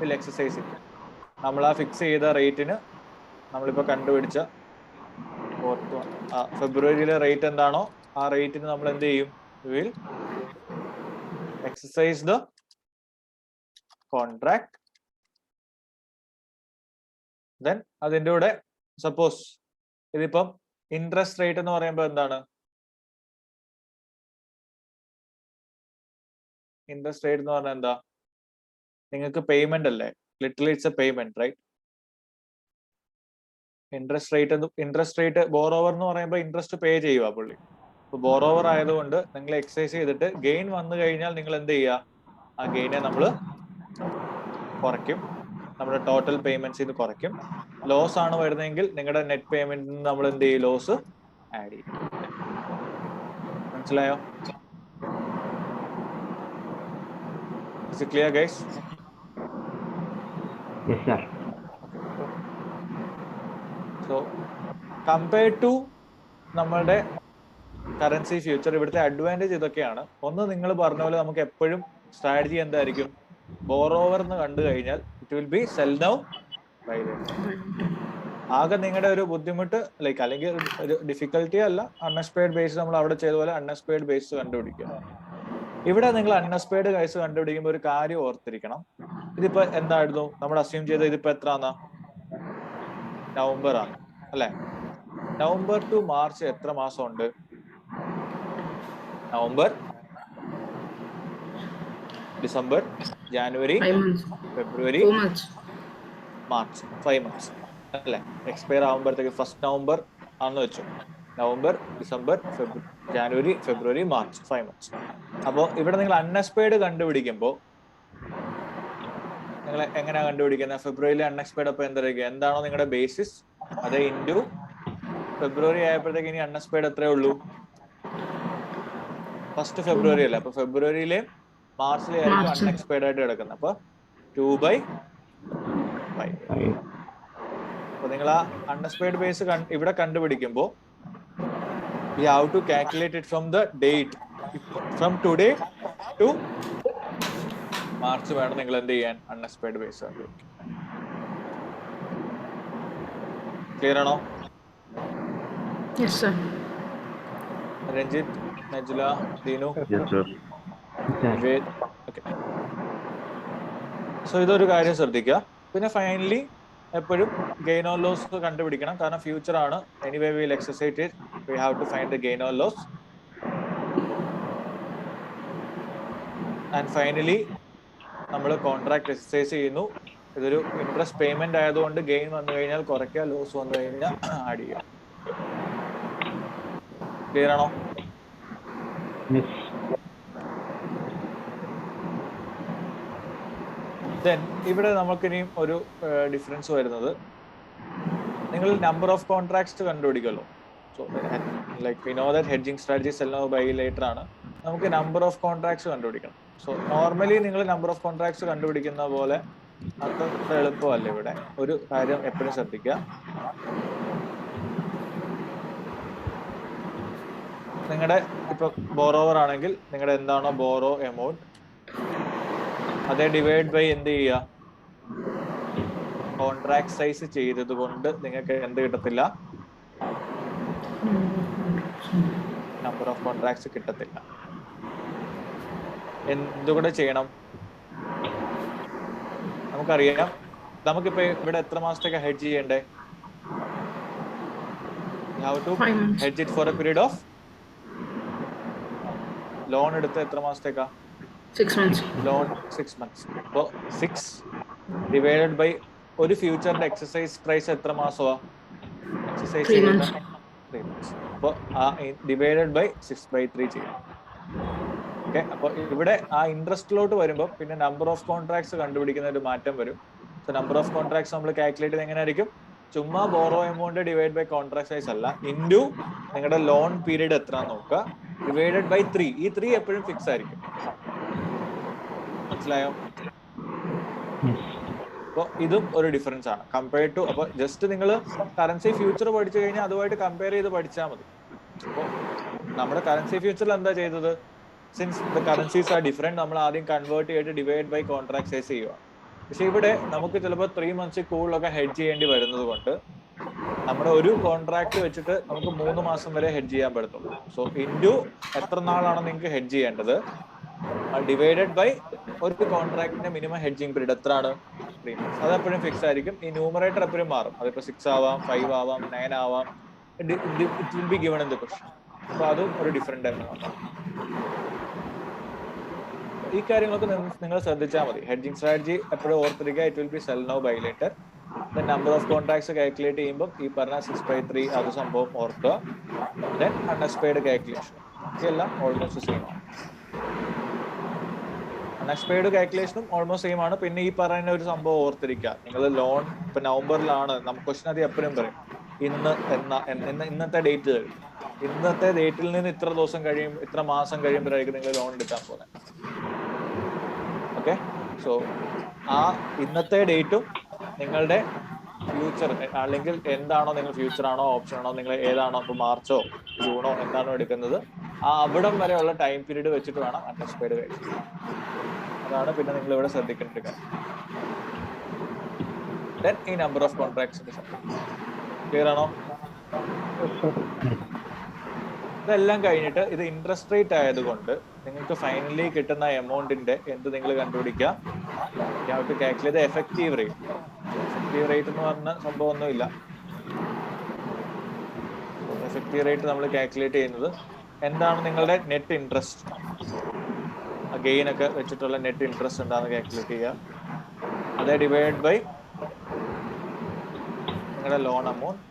will exercise ചെയ്യും. നമ്മൾ ആ ഫിക്സ് ചെയ്ത റേറ്റിന് നമ്മളിപ്പോ കണ്ടുപിടിച്ച ഫെബ്രുവരിയിലെ റേറ്റ് എന്താണോ ആ റേറ്റിന് നമ്മൾ എന്ത് ചെയ്യും, will exercise the contract. Then അതിൻ്റെ കൂടെ സപ്പോസ് ഇതിപ്പം ഇൻട്രസ്റ്റ് റേറ്റ് എന്ന് പറയുമ്പോൾ എന്താണ്, ഇൻട്രസ്റ്റ് റേറ്റ് എന്ന് പറഞ്ഞാൽ എന്താ, നിങ്ങൾക്ക് പേയ്മെന്റ് അല്ലേ, literally it's a payment right. Interest rate borrower എന്ന് പറയുമ്പോൾ ഇൻട്രസ്റ്റ് പേ ചെയ്യുക പുള്ളി. ഇപ്പൊ ബോറോവർ ആയതുകൊണ്ട് നിങ്ങൾ എക്സസൈസ് ചെയ്തിട്ട് ഗെയിൻ വന്നു കഴിഞ്ഞാൽ നിങ്ങൾ എന്ത് ചെയ്യുക, ആ ഗെയിനെ നമ്മൾ കുറയ്ക്കും, നമ്മുടെ ടോട്ടൽ പേയ്മെന്റ്സിൽ നിന്ന് കുറയ്ക്കും. ലോസ് ആണ് വരുന്നതെങ്കിൽ നിങ്ങളുടെ നെറ്റ് പേയ്മെന്റിൽ നിന്ന് നമ്മൾ എന്ത് ചെയ്യും, ലോസ് ആഡ് ചെയ്യും. മനസ്സിലായോ? Is it clear, guys? Yes, sir. So, compared to നമ്മളുടെ കറൻസി ഫ്യൂച്ചർ, ഇവിടുത്തെ അഡ്വാൻറ്റേജ് ഇതൊക്കെയാണ്. ഒന്ന്, നിങ്ങൾ പറഞ്ഞ പോലെ നമുക്ക് എപ്പോഴും സ്ട്രാറ്റജി എന്തായിരിക്കും, ബോറോവർ എന്ന് കണ്ടു കഴിഞ്ഞാൽ it will be sell now buy then. ആകെ നിങ്ങളുടെ ഒരു ബുദ്ധിമുട്ട് ലൈക്ക് അല്ലെങ്കിൽ ഒരു ഡിഫിക്കൽറ്റി അല്ല, അൺഎക്സ്പെയർഡ് ബേസ് നമ്മൾ അവിടെ ചെയ്ത പോലെ അൺഎക്സ്പെയർഡ് ബേസ് കണ്ടുപിടിക്കുക. ഇവിടെ നിങ്ങൾ അൺഎക്സ്പെയർഡ് ബേസ് കണ്ടുപിടിക്കുമ്പോൾ ഒരു കാര്യം ഓർത്തിരിക്കണം, ഇതിപ്പോ എന്തായിരുന്നു നമ്മൾ അസ്യൂം ചെയ്തത്, ഇതിപ്പോ എത്രയാന്നാ, നവംബർ ആണ് അല്ലെ. നവംബർ ടു മാർച്ച് എത്ര മാസം ഉണ്ട്, നവംബർ, ഡിസംബർ, ജാനുവരി, ഫെബ്രുവരി, മാർച്ച്, 5 months അല്ലെ. എക്സ്പയർ ആകുമ്പോഴത്തേക്ക് ഫസ്റ്റ് നവംബർ ആണെന്ന് വെച്ചു, നവംബർ, ഡിസംബർ, ജാനുവരി, ഫെബ്രുവരി, മാർച്ച്, 5 months. അപ്പോൾ ഇവിടെ നിങ്ങൾ അൺഎക്സ്പെയർഡ് കണ്ടുപിടിക്കുമ്പോൾ നിങ്ങൾ എങ്ങനെയാ കണ്ടുപിടിക്കുന്നത്, ഫെബ്രുവരിയിലെ അൺഎക്സ്പെയർഡ് അപ്പൊ എന്താണോ നിങ്ങളുടെ ബേസിസ് അത് ഇൻറ്റു ഫെബ്രുവരി ആയപ്പോഴത്തേക്ക് ഇനി അൺഎക്സ്പെയർഡ് എത്രയേ ഉള്ളൂ, ഫസ്റ്റ് ഫെബ്രുവരി അല്ല, അപ്പൊ ഫെബ്രുവരിയിലെ മാർച്ചിലെ ആയിരിക്കും അൺഎക്സ്പെയർഡ് ആയിട്ട് കിടക്കുന്നത്. അപ്പൊ 2/5. അപ്പൊ നിങ്ങൾ ആ അൺഎക്സ്പെയർഡ് ബേസ് ഇവിടെ കണ്ടുപിടിക്കുമ്പോൾ you have to calculate it from the date, from today to March വേണം നിങ്ങൾ എന്ത് ചെയ്യാൻ, അൺഎക്സ്പെയർഡ് ബേസ് കണ്ടുപിടിക്കും. ക്ലിയർ ആണോ? Yes, sir. Ranjit, Najla, Dinu, Yes, sir. Nivedh. Okay. So ഇതൊരു കാര്യം ശ്രദ്ധിക്കുക. പിന്നെ ഫൈനലി എപ്പോഴും ഗെയിൻ ഓർ ലോസ് കണ്ടുപിടിക്കണം. കാരണം ഫ്യൂച്ചർ ആണ്. Anyway will exercise it. We have to find the gain or loss. And finally നമ്മൾ കോൺട്രാക്ട് എക്സസൈസ് ചെയ്യുന്നു. ഇതൊരു ഇൻട്രസ്റ്റ് പേയ്മെന്റ് ആയതുകൊണ്ട് ഗെയിൻ വന്നു കഴിഞ്ഞാൽ കുറയ്ക്കുക, ലോസ് വന്നു കഴിഞ്ഞാൽ ആഡ് ചെയ്യുക. ക്ലിയർ ആണോ? ദെൻ ഇവിടെ നമുക്കിനിയും ഒരു ഡിഫറൻസ് വരുന്നത്, നിങ്ങൾ നമ്പർ ഓഫ് കോൺട്രാക്ട്സ് കണ്ടുപിടിക്കല്ലോ. So like we know that hedging strategy sell now buy later ആണ്. നമുക്ക് നമ്പർ ഓഫ് കോൺട്രാക്ട്സ് കണ്ടുപിടിക്കണം. സോ നോർമലി നിങ്ങൾ നമ്പർ ഓഫ് കോൺട്രാക്ട്സ് കണ്ടുപിടിക്കുന്ന പോലെ അത്ര എളുപ്പമല്ല. ഇവിടെ ഒരു കാര്യം എപ്പോഴും ശ്രദ്ധിക്കുക. നിങ്ങളുടെ ഇപ്പൊ ബോറോവർ ആണെങ്കിൽ നിങ്ങളുടെ എന്താണോ ബോറോ എമൗണ്ട് അതേ ഡിവൈഡ് ബൈ എന്ത് ചെയ്യുക, കോൺട്രാക്ട് സൈസ് ചെയ്തത് കൊണ്ട് നിങ്ങൾക്ക് എന്ത് കിട്ടത്തില്ല, നമ്പർ ഓഫ് കോൺട്രാക്ട്സ് കിട്ടത്തില്ല. എന്തുകൂടെ ചെയ്യണം? നമുക്കറിയാം നമുക്കിപ്പോ ഇവിടെ എത്ര മാസത്തേക്ക് ഹെഡ്ജ് ചെയ്യണ്ടേ? How to hedge it for a period of, loan എടുത്ത് എത്ര മാസത്തേക്കാ? 6 months. Loan 6 months. അപ്പോ 6 ഡിവൈഡഡ് ബൈ ഒരു ഫ്യൂച്ചറിന്റെ എക്സസൈസ് പ്രൈസ് എത്ര മാസമാ? Exercise 3 months. 3 months. അപ്പൊ ആ ഡിവൈഡഡ് ബൈ 6/3 ചെയ്യണം. ഓക്കെ. അപ്പൊ ഇവിടെ ആ ഇൻട്രസ്റ്റിലോട്ട് വരുമ്പോൾ പിന്നെ നമ്പർ ഓഫ് കോൺട്രാക്ട്സ് കണ്ടുപിടിക്കുന്ന ഒരു മാറ്റം വരും. സോ നമ്പർ ഓഫ് കോൺട്രാക്ട്സ് നമ്മൾ കാൽക്കുലേറ്റ് ചെയ്ത് എങ്ങനെയായിരിക്കും? ചുമ്മാ borrow amount divide by contract size അല്ല, ഇൻറ്റു നിങ്ങളുടെ ലോൺ പീരീഡ് എത്ര നോക്കുക, ഡിവൈഡഡ് ബൈ 3. ഈ 3 എപ്പോഴും ഫിക്സ് ആയിരിക്കും. മനസ്സിലായോ? അപ്പൊ ഇതും ഒരു ഡിഫറൻസ് ആണ് കമ്പയർഡ് ടു. അപ്പൊ ജസ്റ്റ് നിങ്ങൾ കറൻസി ഫ്യൂച്ചർ പഠിച്ചു കഴിഞ്ഞാൽ അതുമായിട്ട് കമ്പയർ ചെയ്ത് പഠിച്ചാൽ മതി. അപ്പൊ നമ്മുടെ കറൻസി ഫ്യൂച്ചറിൽ എന്താ ചെയ്തത്? Since the currencies are different, നമ്മൾ ആദ്യം കൺവേർട്ട് ചെയ്തിട്ട് ഡിവൈഡ് ബൈ കോൺട്രാക്ട് സൈസ് ചെയ്യുക. പക്ഷെ ഇവിടെ നമുക്ക് ചിലപ്പോൾ 3 months കൂടുതലൊക്കെ ഹെഡ്ജ് ചെയ്യേണ്ടി വരുന്നത് കൊണ്ട് നമ്മുടെ ഒരു കോൺട്രാക്ട് വെച്ചിട്ട് നമുക്ക് 3 മാസം വരെ ഹെഡ്ജ് ചെയ്യാൻ പറ്റത്തുള്ളൂ. സോ ഇൻറ്റു എത്ര നാളാണ് നിങ്ങൾക്ക് ഹെഡ്ജ് ചെയ്യേണ്ടത്, ഡിവൈഡഡ് ബൈ ഒരു കോൺട്രാക്ടിന്റെ മിനിമം ഹെഡ്ജിങ് പീരീഡ് എത്രയാണ്? 3 months. അത് എപ്പോഴും ഫിക്സ് ആയിരിക്കും. ഈ ന്യൂമറേറ്റർ എപ്പോഴും മാറും. അതിപ്പോ 6 ആവാം, 5 ആവാം, 9 ആവാം. It will be given in the question. അപ്പൊ അതും ഒരു ഡിഫറെന്റ് ആണ്. ഈ കാര്യങ്ങളൊക്കെ നിങ്ങൾ ശ്രദ്ധിച്ചാൽ മതി. ഹെഡ്ജിങ് സ്ട്രാറ്റജി എപ്പോഴും ഓർത്തിരിക്കുക. It will be sell now buy later. Then number of contracts calculate ചെയ്യുമ്പോൾ ഈ പറഞ്ഞ 6/3 അത് സംഭവം ഓർക്കുക. ദെൻ അൺഎക്സ്പെയർഡ് കാൽക്കുലേഷൻ ഇതെല്ലാം ഓൾമോസ്റ്റ് സെയിം ആണ്. അൺഎക്സ്പെയർഡ് കാൽക്കുലേഷനും ഓൾമോസ്റ്റ് സെയിം ആണ്. പിന്നെ ഈ പറയുന്ന ഒരു സംഭവം ഓർത്തിരിക്കുക. നിങ്ങൾ ലോൺ ഇപ്പൊ നവംബറിലാണ്, നമുക്ക് ക്വസ്റ്റ്യൻ അത് എപ്പോഴും പറയും, ഇന്നത്തെ ഡേറ്റ് തരും. ഇന്നത്തെ ഡേറ്റിൽ നിന്ന് ഇത്ര ദിവസം കഴിയും, ഇത്ര മാസം കഴിയുമ്പോഴായിരിക്കും നിങ്ങൾ ലോൺ എടുക്കാൻ പോകുന്നത്. ഓക്കെ. സോ ആ ഇന്നത്തെ ഡേറ്റും നിങ്ങളുടെ ഫ്യൂച്ചർ അല്ലെങ്കിൽ എന്താണോ നിങ്ങൾ ഫ്യൂച്ചർ ആണോ ഓപ്ഷൻ ആണോ നിങ്ങൾ ഏതാണോ ഇപ്പൊ മാർച്ചോ ജൂണോ എന്താണോ എടുക്കുന്നത് ആ അവിടം വരെയുള്ള ടൈം പീരീഡ് വെച്ചിട്ട് വേണം അൺഎക്സ്പെയർഡ് കാര്യം. അതാണ് പിന്നെ നിങ്ങൾ ഇവിടെ ശ്രദ്ധിക്കേണ്ട കാര്യം. ദെൻ ഈ നമ്പർ ഓഫ് കോൺട്രാക്ട്സിന്റെ ക്ലിയർ ആണോ? ഇതെല്ലാം കഴിഞ്ഞിട്ട് ഇത് ഇൻട്രസ്റ്റ് റേറ്റ് ആയതുകൊണ്ട് നിങ്ങൾക്ക് ഫൈനലി കിട്ടുന്ന എമൗണ്ടിന്റെ എന്ത് നിങ്ങൾ കണ്ടുപിടിക്കുക, you have to calculate effective rate. Effective rate എന്ന് പറഞ്ഞ സംഭവം ഒന്നുമില്ല. എഫക്റ്റീവ് റേറ്റ് നമ്മൾ കാൽക്കുലേറ്റ് ചെയ്യുന്നത് എന്താണ്, നിങ്ങളുടെ നെറ്റ് ഇൻട്രസ്റ്റ് ഗെയിൻ ഒക്കെ വെച്ചിട്ടുള്ള നെറ്റ് ഇൻട്രസ്റ്റ് എന്താണെന്ന് കാൽക്കുലേറ്റ് ചെയ്യുക. അതേ ഡിവൈഡ് ബൈ നിങ്ങളുടെ ലോൺ എമൗണ്ട്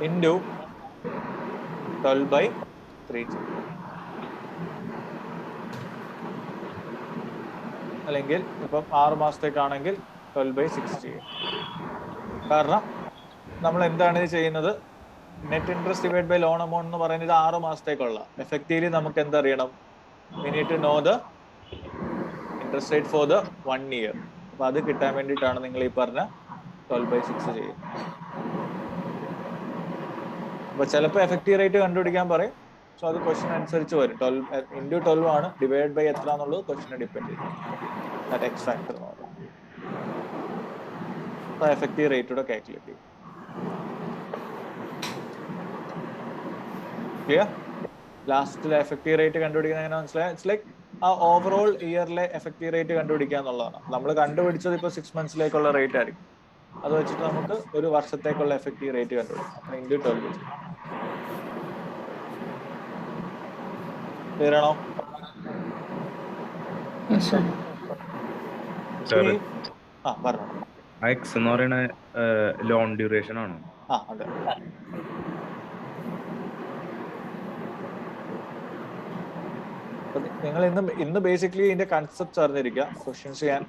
ഇൻറ്റു 12/3 അല്ലെങ്കിൽ ഇപ്പം 6 മാസത്തേക്കാണെങ്കിൽ 12/6 ചെയ്യും. കാരണം നമ്മൾ എന്താണ് ഇത് ചെയ്യുന്നത്, net interest divide by loan amount എന്ന് പറയുന്നത് 6 മാസത്തേക്കുള്ള. എഫക്റ്റീവ്ലി നമുക്ക് എന്തറിയണം, we need to know the interest rate for the 1 year. അപ്പൊ അത് കിട്ടാൻ വേണ്ടിയിട്ടാണ് നിങ്ങൾ ഈ പറഞ്ഞ 12/6 ചെയ്യുന്നത്. അപ്പൊ ചിലപ്പോൾ എഫക്റ്റീവ് റേറ്റ് കണ്ടുപിടിക്കാൻ പറയും. സോ അത് ക്വസ്റ്റ്യൻ അനുസരിച്ച് വരും. 12 × 12 ആണ്. ഡിവൈഡ് ബൈ എത്ര എന്നുള്ളത് ക്വസ്റ്റ്യനെ ഡിപ്പെൻഡ് ചെയ്യും. ദാറ്റ് എക്സ് ഫാക്ടർ എന്ന് പറയും. എഫക്റ്റീവ് റേറ്റ് കൂടെ കാൽക്കുലേറ്റ് ചെയ്യും. ക്ലിയർ? ലാസ്റ്റിലെ എഫക്റ്റീവ് റേറ്റ് കണ്ടുപിടിക്കുന്നത് എങ്ങനെ മനസ്സിലായി? ഇറ്റ്സ് ലൈക്ക് ആ ഓവറോൾ ഇയറിലെ എഫക്റ്റീവ് റേറ്റ് കണ്ടുപിടിക്കുക എന്നുള്ളതാണ്. നമ്മൾ കണ്ടുപിടിച്ചത് ഇപ്പോൾ 6 monthsലേക്കുള്ള റേറ്റ് ആയിരിക്കും. അത് വെച്ചിട്ട് നമുക്ക് ഒരു വർഷത്തേക്കുള്ള എഫക്റ്റീവ് റേറ്റ് കണ്ടുപിടിക്കാം. ഇൻറ്റു 12 വെച്ച്. ക്ലിയർ ആണോ? Yes, sir. സാർ പറഞ്ഞോ. ആ എക്സ് എന്ന് പറയുന്ന ലോൺ ഡ്യൂറേഷൻ ആണോ? അതെ. നിങ്ങൾ ഇന്ന് ബേസിക്കലി ഇതിന്റെ കൺസെപ്റ്റ് അറിഞ്ഞിരിക്കുക. ക്വസ്റ്റ്യൻസ് ഞാൻ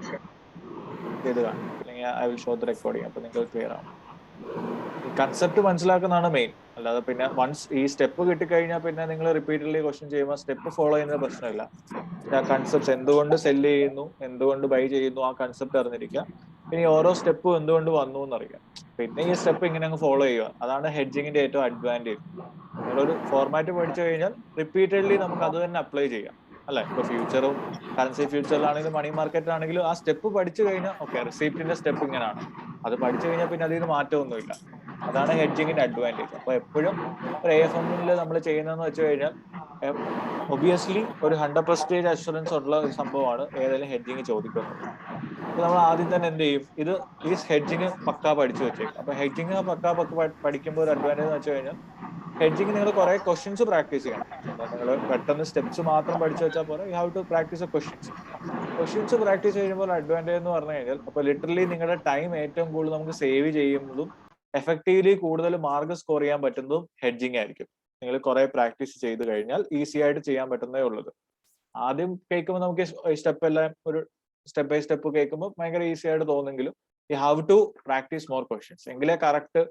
ചെയ്ത് കാണും, അല്ലെങ്കിൽ I will show the recording. അപ്പൊ നിങ്ങൾക്ക് ക്ലിയർ ആവും. ഈ കൺസെപ്റ്റ് മനസ്സിലാക്കുന്നതാണ് മെയിൻ. അല്ലാതെ പിന്നെ വൺസ് ഈ സ്റ്റെപ്പ് കിട്ടിക്കഴിഞ്ഞാൽ പിന്നെ നിങ്ങൾ റിപ്പീറ്റഡ്ലി ക്വസ്റ്റ്യൻ ചെയ്യുമ്പോൾ സ്റ്റെപ്പ് ഫോളോ ചെയ്യുന്ന പ്രശ്നമില്ല. ആ കൺസെപ്റ്റ് എന്തുകൊണ്ട് സെല് ചെയ്യുന്നു, എന്തുകൊണ്ട് ബൈ ചെയ്യുന്നു, ആ കൺസെപ്റ്റ് അറിഞ്ഞിരിക്കുക. പിന്നെ ഓരോ സ്റ്റെപ്പും എന്തുകൊണ്ട് വന്നു എന്നറിയാം. പിന്നെ ഈ സ്റ്റെപ്പ് ഇങ്ങനെ അങ്ങ് ഫോളോ ചെയ്യുക. അതാണ് ഹെഡ്ജിങ്ങിന്റെ ഏറ്റവും അഡ്വാൻറ്റേജ്. നിങ്ങളൊരു ഫോർമാറ്റ് പഠിച്ചു കഴിഞ്ഞാൽ റിപ്പീറ്റഡ്ലി നമുക്ക് അത് തന്നെ അപ്ലൈ ചെയ്യാം, അല്ലെ? ഇപ്പൊ ഫ്യൂച്ചറും കറൻസി ഫ്യൂച്ചറിലാണെങ്കിലും മണി മാർക്കറ്റിലാണെങ്കിലും ആ സ്റ്റെപ്പ് പഠിച്ചു കഴിഞ്ഞാൽ ഓക്കെ, റിസീപ്റ്റിന്റെ സ്റ്റെപ്പ് ഇങ്ങനെയാണ്, അത് പഠിച്ചു കഴിഞ്ഞാൽ പിന്നെ അതിന് മാറ്റമൊന്നുമില്ല. അതാണ് ഹെഡ്ജിങ്ങിന്റെ അഡ്വാൻറ്റേജ്. അപ്പൊ എപ്പോഴും ഒരു AFMൽ നമ്മൾ ചെയ്യുന്നതെന്ന് വെച്ച് കഴിഞ്ഞാൽ ഒബിയസ്ലി ഒരു 100% അഷുറൻസ് ഉള്ള ഒരു സംഭവമാണ് ഏതെങ്കിലും ഹെഡ്ജിങ് ചോദിക്കുന്നത്. അപ്പൊ നമ്മൾ ആദ്യം തന്നെ എന്ത് ചെയ്യും? ഈ ഹെഡ്ജിങ് പക്കാ പഠിച്ചു വെച്ചേക്കും. അപ്പൊ ഹെഡ്ജിങ് പക്കാ പഠിക്കുമ്പോൾ ഒരു അഡ്വാൻറ്റേജ് എന്ന് വെച്ച് കഴിഞ്ഞാൽ ഹെഡ്ജിങ് നിങ്ങൾ കുറെ ക്വസ്റ്റ്യൻസ് പ്രാക്ടീസ് ചെയ്യണം. നിങ്ങൾ പെട്ടെന്ന് സ്റ്റെപ്സ് മാത്രം പഠിച്ചു വെച്ചാൽ പോലെ you have to practise questions practice ചെയ്യുമ്പോൾ അഡ്വാൻറ്റേജ് എന്ന് പറഞ്ഞു കഴിഞ്ഞാൽ അപ്പൊ ലിറ്ററലി നിങ്ങളുടെ ടൈം ഏറ്റവും കൂടുതൽ നമുക്ക് സേവ് ചെയ്യുന്നതും എഫക്റ്റീവ്ലി കൂടുതൽ മാർക്ക് സ്കോർ ചെയ്യാൻ പറ്റുന്നതും ഹെഡ്ജിങ് ആയിരിക്കും. നിങ്ങൾ കുറെ പ്രാക്ടീസ് ചെയ്ത് കഴിഞ്ഞാൽ ഈസി ആയിട്ട് ചെയ്യാൻ പറ്റുന്നേ ഉള്ളത്. ആദ്യം കേൾക്കുമ്പോൾ നമുക്ക് സ്റ്റെപ്പ് എല്ലാം ഒരു സ്റ്റെപ്പ് ബൈ സ്റ്റെപ്പ് കേൾക്കുമ്പോൾ ഭയങ്കര ഈസി ആയിട്ട് തോന്നുമെങ്കിലും you have to practice more questions. എങ്കിലേ കറക്റ്റ്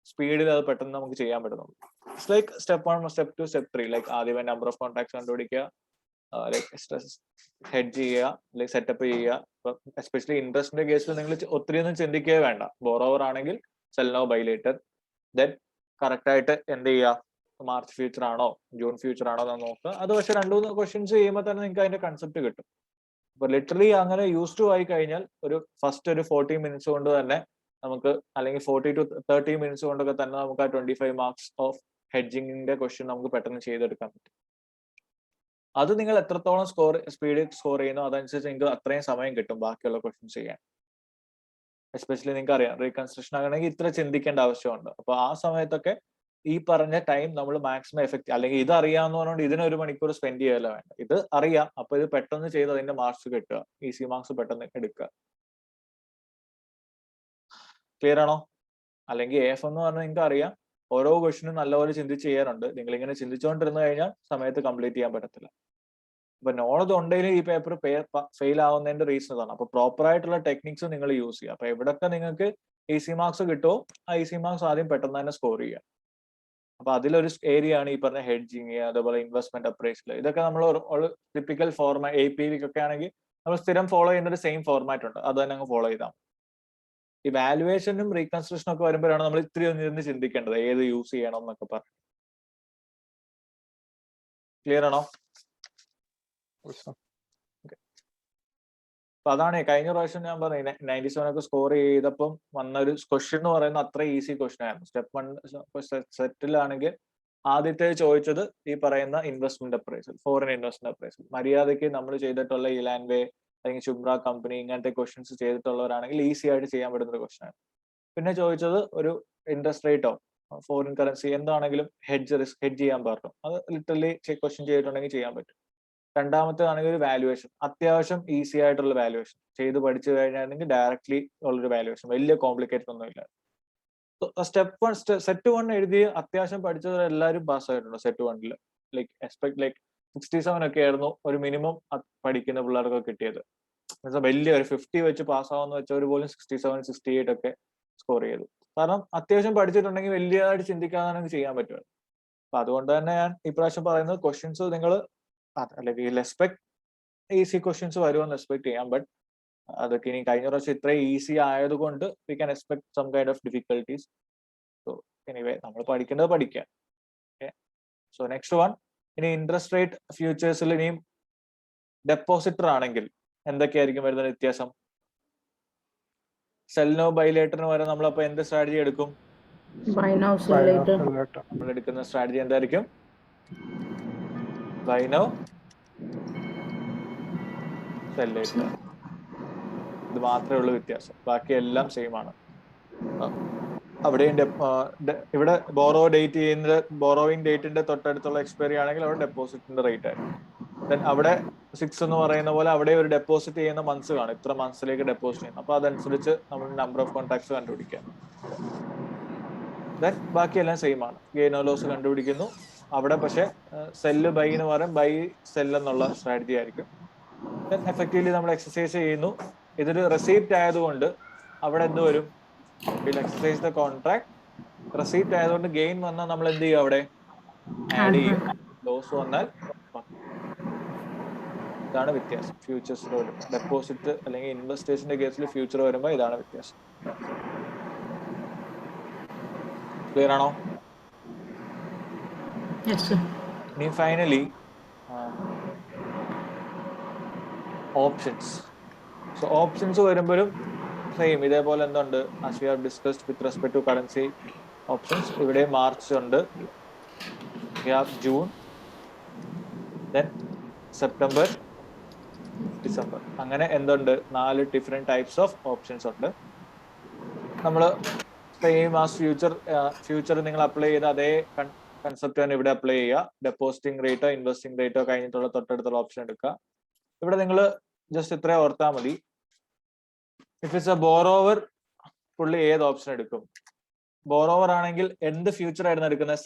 സ്പീഡിൽ അത് പെട്ടെന്ന് നമുക്ക് ചെയ്യാൻ പറ്റുന്നുള്ളൂ. It's like step 1, step 2, step 3. Like ആദ്യമേ നമ്പർ ഓഫ് കോൺടാക്ട്സ് കണ്ടുപിടിക്കുക, ലൈക്ക് ഹെഡ്ജ് ചെയ്യുക, ലൈക്ക് സെറ്റപ്പ് ചെയ്യുക. ഇപ്പൊ എസ്പെഷ്യലി ഇൻട്രസ്റ്റിന്റെ കേസിൽ നിങ്ങൾ ഒത്തിരി ഒന്നും ചിന്തിക്കേ വേണ്ട. ബോറോവർ ആണെങ്കിൽ sell now buy later. Then correct ആയിട്ട് എന്ത് ചെയ്യുക? മാർച്ച് ഫ്യൂച്ചർ ആണോ ജൂൺ ഫ്യൂച്ചർ ആണോ എന്ന് നോക്കുക. അത് പക്ഷെ 2-3 ക്വസ്റ്റ്യൻസ് ചെയ്യുമ്പോൾ തന്നെ നിങ്ങൾക്ക് അതിന്റെ കൺസെപ്റ്റ് കിട്ടും. അപ്പൊ ലിറ്ററലി അങ്ങനെ യൂസ് ടു ആയി കഴിഞ്ഞാൽ ഒരു ഫസ്റ്റ് ഒരു 40 minutes കൊണ്ട് തന്നെ നമുക്ക്, അല്ലെങ്കിൽ 40 to 30 minutes കൊണ്ടൊക്കെ തന്നെ നമുക്ക് ആ 25 marks ഓഫ് ഹെഡ്ജിങ്ങിന്റെ ക്വസ്റ്റ്യൻ നമുക്ക് പെട്ടെന്ന് ചെയ്തെടുക്കാൻ പറ്റും. അത് നിങ്ങൾ എത്രത്തോളം സ്പീഡിൽ സ്കോർ ചെയ്യുന്നു അതനുസരിച്ച് നിങ്ങൾക്ക് അത്രയും സമയം കിട്ടും ബാക്കിയുള്ള ക്വസ്റ്റ്യൻസ് ചെയ്യാൻ. എസ്പെഷ്യലി നിങ്ങൾക്ക് അറിയാം റീകൺസ്ട്രക്ഷൻ ആകണമെങ്കിൽ ഇത്ര ചിന്തിക്കേണ്ട ആവശ്യമുണ്ട്. അപ്പൊ ആ സമയത്തൊക്കെ ഈ പറഞ്ഞ ടൈം നമ്മൾ മാക്സിമം എഫക്റ്റ്, അല്ലെങ്കിൽ ഇത് അറിയാവുന്നതുകൊണ്ട് ഇതിന് 1 മണിക്കൂർ സ്പെൻഡ് ചെയ്യല്ല വേണ്ട. ഇത് അറിയാം, അപ്പൊ ഇത് പെട്ടെന്ന് ചെയ്ത് അതിന്റെ മാർക്സ് കിട്ടുക, ഈസി മാർക്സ് പെട്ടെന്ന് എടുക്കുക. ക്ലിയർ ആണോ? അല്ലെങ്കിൽ AF എന്ന് പറഞ്ഞാൽ നിങ്ങൾക്ക് അറിയാം ഓരോ ക്വസ്റ്റിനും നല്ലപോലെ ചിന്തിച്ച് ചെയ്യാറുണ്ട്. നിങ്ങൾ ഇങ്ങനെ ചിന്തിച്ചുകൊണ്ടിരുന്നു കഴിഞ്ഞാൽ സമയത്ത് കംപ്ലീറ്റ് ചെയ്യാൻ പറ്റത്തില്ല. അപ്പൊ നോളജ് ഉണ്ടെങ്കിലും ഈ പേപ്പർ ഫെയിൽ ആവുന്നതിന്റെ റീസൺ അതാണ്. അപ്പൊ പ്രോപ്പർ ആയിട്ടുള്ള ടെക്നിക്സ് നിങ്ങൾ യൂസ് ചെയ്യുക. അപ്പൊ എവിടൊക്കെ നിങ്ങൾക്ക് ഈസി മാർക്സ് കിട്ടുമോ ആ ഈസി മാർക്സ് ആദ്യം പെട്ടെന്ന് തന്നെ സ്കോർ ചെയ്യുക. അപ്പൊ അതിലൊരു ഏരിയ ആണ് ഈ പറഞ്ഞ ഹെഡ്ജിങ്, അതേപോലെ ഇൻവെസ്റ്റ്മെന്റ് അപ്രൈസൽ. ഇതൊക്കെ നമ്മൾ ടിപ്പിക്കൽ ഫോർമാറ്റ് APV-ക്കൊക്കെ ആണെങ്കിൽ നമ്മൾ സ്ഥിരം ഫോളോ ചെയ്യുന്ന ഒരു സെയിം ഫോർമാറ്റ് ഉണ്ട്, അത് തന്നെ അങ്ങ് ഫോളോ ചെയ്താൽ. ഈ വാലുവേഷനും റീകൺസ്ട്രക്ഷനും ഒക്കെ വരുമ്പോഴാണ് നമ്മൾ ഇത്തിരി ഒന്നിരുന്ന് ചിന്തിക്കേണ്ടത് ഏത് യൂസ് ചെയ്യണം എന്നൊക്കെ പറഞ്ഞു. ക്ലിയർ ആണോ? അപ്പൊ അതാണ് കഴിഞ്ഞ പ്രാവശ്യം ഞാൻ പറഞ്ഞു 97 ഒക്കെ സ്കോർ ചെയ്തപ്പം വന്ന ഒരു ക്വസ്റ്റ്യൻ എന്ന് പറയുന്നത് അത്ര ഈസി ക്വസ്റ്റ്യൻ ആയിരുന്നു. സ്റ്റെപ്പ് 1 സെറ്റിലാണെങ്കിൽ ആദ്യത്തെ ചോദിച്ചത് ഈ പറയുന്ന investment appraisal, foreign investment appraisal. മര്യാദയ്ക്ക് നമ്മൾ ചെയ്തിട്ടുള്ള ഇലാൻവേ അല്ലെങ്കിൽ ശുബ്ര കമ്പനി ഇങ്ങനത്തെ ക്വസ്റ്റ്യൻസ് ചെയ്തിട്ടുള്ളവരാണെങ്കിൽ ഈസി ആയിട്ട് ചെയ്യാൻ പറ്റുന്ന ഒരു ക്വസ്റ്റ്യൻ ആണ്. പിന്നെ ചോദിച്ചത് ഒരു ഇൻട്രസ്റ്റ് റേറ്റോ ഫോറിൻ കറൻസി എന്താണെങ്കിലും ഹെഡ്ജ് ചെയ്യാൻ പറഞ്ഞു. അത് ലിറ്ററലി ക്വസ്റ്റ്യൻ ചെയ്തിട്ടുണ്ടെങ്കിൽ ചെയ്യാൻ പറ്റും. രണ്ടാമത്തേതാണെങ്കിൽ ഒരു വാല്യുവേഷൻ, അത്യാവശ്യം ഈസി ആയിട്ടുള്ള വാല്യുവേഷൻ ചെയ്ത് പഠിച്ചു കഴിഞ്ഞാൽ ഡയറക്ട്ലി ഉള്ളൊരു വാല്യുവേഷൻ, വലിയ കോംപ്ലിക്കേറ്റഡ് ഒന്നും ഇല്ല. സ്റ്റെപ്പ് 1 സെറ്റ് 1 എഴുതി അത്യാവശ്യം പഠിച്ചത് എല്ലാവരും പാസ് ആയിട്ടുണ്ട് സെറ്റ് 1. ലൈക്ക് 67 ഒക്കെ ആയിരുന്നു ഒരു മിനിമം പഠിക്കുന്ന പിള്ളേർക്കൊക്കെ കിട്ടിയത്. വലിയ ഒരു 50 വെച്ച് പാസ്സാവുന്ന വെച്ചവർ പോലും 67, 68 ഒക്കെ സ്കോർ ചെയ്തു. കാരണം അത്യാവശ്യം പഠിച്ചിട്ടുണ്ടെങ്കിൽ വലിയതായിട്ട് ചിന്തിക്കാതെ ചെയ്യാൻ പറ്റുമല്ലോ. അപ്പൊ അതുകൊണ്ട് തന്നെ ഞാൻ ഇപ്രാവശ്യം പറയുന്നത് ക്വസ്റ്റ്യൻസ് നിങ്ങൾ അല്ലെങ്കിൽ എക്സ്പെക്ട് ഈസി ക്വസ്റ്റ്യൻസ് വരുമെന്ന് എക്സ്പെക്ട് ചെയ്യാം. ബട്ട് അതൊക്കെ ഇനി കഴിഞ്ഞ പ്രാവശ്യം ഇത്ര ഈസി ആയതുകൊണ്ട് we can expect some kind of difficulties. So anyway നമ്മൾ പഠിക്കേണ്ടത് പഠിക്കാം. Okay, so next one. ഇനി ഇൻട്രസ്റ്റ് റേറ്റ് ഫ്യൂച്ചേഴ്സിൽ ഇനിയും ഡെപ്പോസിറ്റർ ആണെങ്കിൽ എന്തൊക്കെയായിരിക്കും വരുന്ന വ്യത്യാസം? സെൽ നോ ബൈ ലേറ്ററിന് വരെ നമ്മളപ്പോ എന്ത് സ്ട്രാറ്റജി എടുക്കും? Buy now, sell later. നമ്മൾ എടുക്കുന്ന സ്ട്രാറ്റജി എന്തായിരിക്കും? Buy now cell later. ഇത് മാത്രമേ ഉള്ളൂ വ്യത്യാസം, ബാക്കി എല്ലാം സെയിം ആണ്. അവിടെയും ഇവിടെ ബോറോയിങ് ഡേറ്റിന്റെ തൊട്ടടുത്തുള്ള എക്സ്പയറി ആണെങ്കിൽ അവിടെ ഡെപ്പോസിറ്റിന്റെ റേറ്റ് ആയിരിക്കും. ദെൻ അവിടെ 6 എന്ന് പറയുന്ന പോലെ അവിടെ ഒരു ഡെപ്പോസിറ്റ് ചെയ്യുന്ന മന്ത്സ് കാണും, ഇത്ര മന്ത്സിലേക്ക് ഡെപ്പോസിറ്റ് ചെയ്യുന്നു. അപ്പൊ അതനുസരിച്ച് നമ്മൾ നമ്പർ ഓഫ് കോൺട്രാക്ട്സ് കണ്ടുപിടിക്കാം. ദെൻ ബാക്കിയെല്ലാം സെയിം ആണ്, ഗെയിൻ ഓർ ലോസ് കണ്ടുപിടിക്കുന്നു. അവിടെ പക്ഷെ സെല്ല് ബൈന് പകരം ബൈ സെൽ എന്നുള്ള സ്ട്രാറ്റജി ആയിരിക്കും. ദെൻ എഫക്റ്റീവ്ലി നമ്മൾ എക്സസൈസ് ചെയ്യുന്നു. ഇതൊരു റെസീപ്റ്റ് ആയതുകൊണ്ട് അവിടെ എന്ത് വരും? Exercise the contract. റെസീപ്റ്റ് ആയതുകൊണ്ട് ഗെയിൻ വന്നാൽ നമ്മൾ എന്ത് ചെയ്യും? അവിടെ ആഡ് ചെയ്യും. ലോസ് വന്നാൽ ഇതാണ് വ്യത്യാസം ഫ്യൂച്ചേഴ്സിൽ വരുമ്പോൾ. ഡെപ്പോസിറ്റ് അല്ലെങ്കിൽ ഇൻവെസ്റ്റേഴ്സിന്റെ കേസിൽ ഫ്യൂച്ചർ വരുമ്പോൾ ഇതാണ് വ്യത്യാസം. ക്ലിയർ ആണോ? Yes, sir. ഇനി ഫൈനലി ഓപ്ഷൻസ്. സോ ഓപ്ഷൻസ് വരുമ്പോഴും സെയിം ഇതേപോലെ എന്തുണ്ട്? As we have discussed with respect to currency options, ഇവിടെ മാർച്ച് ഉണ്ട്, ജൂൺ, ദെൻ സെപ്റ്റംബർ, ഡിസംബർ. അങ്ങനെ എന്തുണ്ട്? 4 ഡിഫറെന്റ് ടൈപ്സ് ഓഫ് ഓപ്ഷൻസ് ഉണ്ട്. നമ്മൾ സെയിം ആസ് ഫ്യൂച്ചർ നിങ്ങൾ അപ്ലൈ ചെയ്ത അതേ കൺസെപ്റ്റ് തന്നെ ഇവിടെ അപ്ലൈ ചെയ്യുക. ഡെപ്പോസിറ്റിംഗ് റേറ്റോ ഇൻവെസ്റ്റിംഗ് റേറ്റോ കഴിഞ്ഞിട്ടുള്ള തൊട്ടടുത്തുള്ള ഓപ്ഷൻ എടുക്കുക. ഇവിടെ നിങ്ങൾ ജസ്റ്റ് ഇത്ര ഓർത്താൽ മതി. ഇഫ് ഇറ്റ്സ് എ ബോറോവർ, പുള്ളി ഏത് ഓപ്ഷൻ എടുക്കും? ബോറോവർ ആണെങ്കിൽ എന്ത് ഫ്യൂച്ചർ ആയിരുന്നു എടുക്കുന്നത്?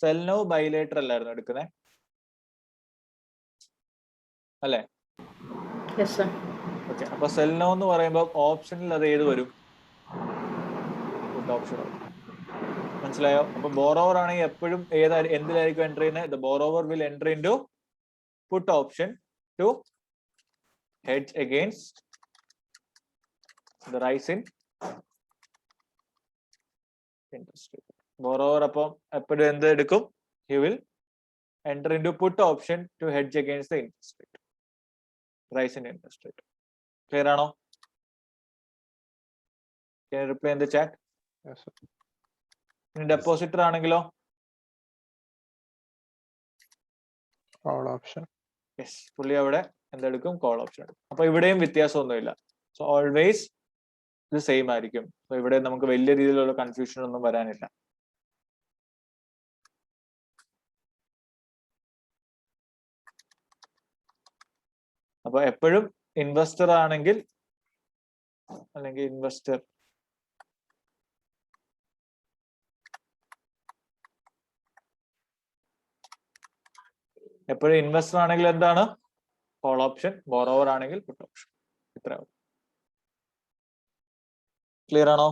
സെൽ നൗ ബൈ ലേറ്റർ അല്ലായിരുന്നു എടുക്കുന്നത് അല്ലേ? Yes, sir. ഓക്കെ, അപ്പൊ സെൽ നൗ എന്ന് പറയുമ്പോൾ ഓപ്ഷനിൽ അത് ഏത് വരും? ഓപ്ഷൻ. മനസ്സിലായോ? അപ്പൊ ബോറോവർ ആണെങ്കിൽ എപ്പോഴും എന്തിലായിരിക്കും എൻട്രി ചെയ്യുന്നത്? The borrower will entry into put option to hedge against the rise in interest rate. Borrower അപ്പം എപ്പോഴും എന്ത് എടുക്കും? He will enter into put option to hedge against the interest rate, rise in interest rate. Clear ആണോ? Can you reply in the chat? Yes, sir. ഇനി ഡെപ്പോസിറ്റർ ആണെങ്കിലോ? Call option. യെസ്, പുള്ളി അവിടെ എന്തെടുക്കും? കോൾ ഓപ്ഷൻ എടുക്കും. അപ്പൊ ഇവിടെയും വ്യത്യാസമൊന്നുമില്ല. സോ ഓൾവേസ് ഇത് സെയിം ആയിരിക്കും. സോ ഇവിടെ നമുക്ക് വലിയ രീതിയിലുള്ള കൺഫ്യൂഷൻ ഒന്നും വരാനില്ല. അപ്പൊ എപ്പോഴും ഇൻവെസ്റ്റർ ആണെങ്കിൽ അല്ലെങ്കിൽ ഇൻവെസ്റ്റർ എപ്പോഴും ഇൻവെസ്റ്റർ ആണെങ്കിൽ എന്താണ്? Call option. ബോറോവർ ആണെങ്കിൽ പുട്ട് ഓപ്ഷൻ. ഇത്രയാവും. ക്ലിയർ ആണോ?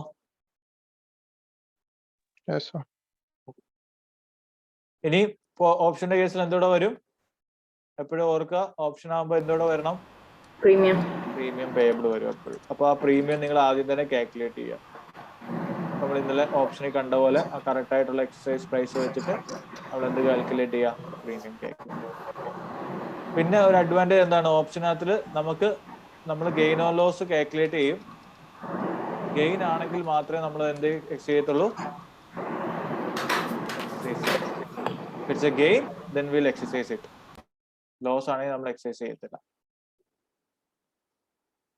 Yes, sir. ഇനി ഓപ്ഷന്റെ കേസിൽ എന്തോടെ വരും? എപ്പോഴും ഓർക്കുക, ഓപ്ഷൻ ആകുമ്പോൾ എന്തോടെ വരണം? Premium. പ്രീമിയം പേയബിൾ വരും എപ്പോഴും. അപ്പൊ ആ പ്രീമിയം നിങ്ങൾ ആദ്യം തന്നെ കാൽക്കുലേറ്റ് ചെയ്യുക. നമ്മൾ ഇന്നലെ ഓപ്ഷനിൽ കണ്ട പോലെ ആ കറക്റ്റ് ആയിട്ടുള്ള എക്സസൈസ് പ്രൈസ് വെച്ചിട്ട് നമ്മൾ എന്ത് കാൽക്കുലേറ്റ് ചെയ്യാം? Premium calculate. പിന്നെ ഒരു അഡ്വാൻറ്റേജ് എന്താണ്? ഓപ്ഷനകത്തിൽ നമ്മൾ ഗെയിൻ ഓർ ലോസ് കാൽക്കുലേറ്റ് ചെയ്യും. ഗെയിൻ ആണെങ്കിൽ മാത്രമേ നമ്മൾ എന്ത് ചെയ്യത്തുള്ളൂ? It's a gain, then will exercise it. Loss ആണെങ്കിൽ നമ്മൾ എക്സസൈസ് ചെയ്യത്തില്ല.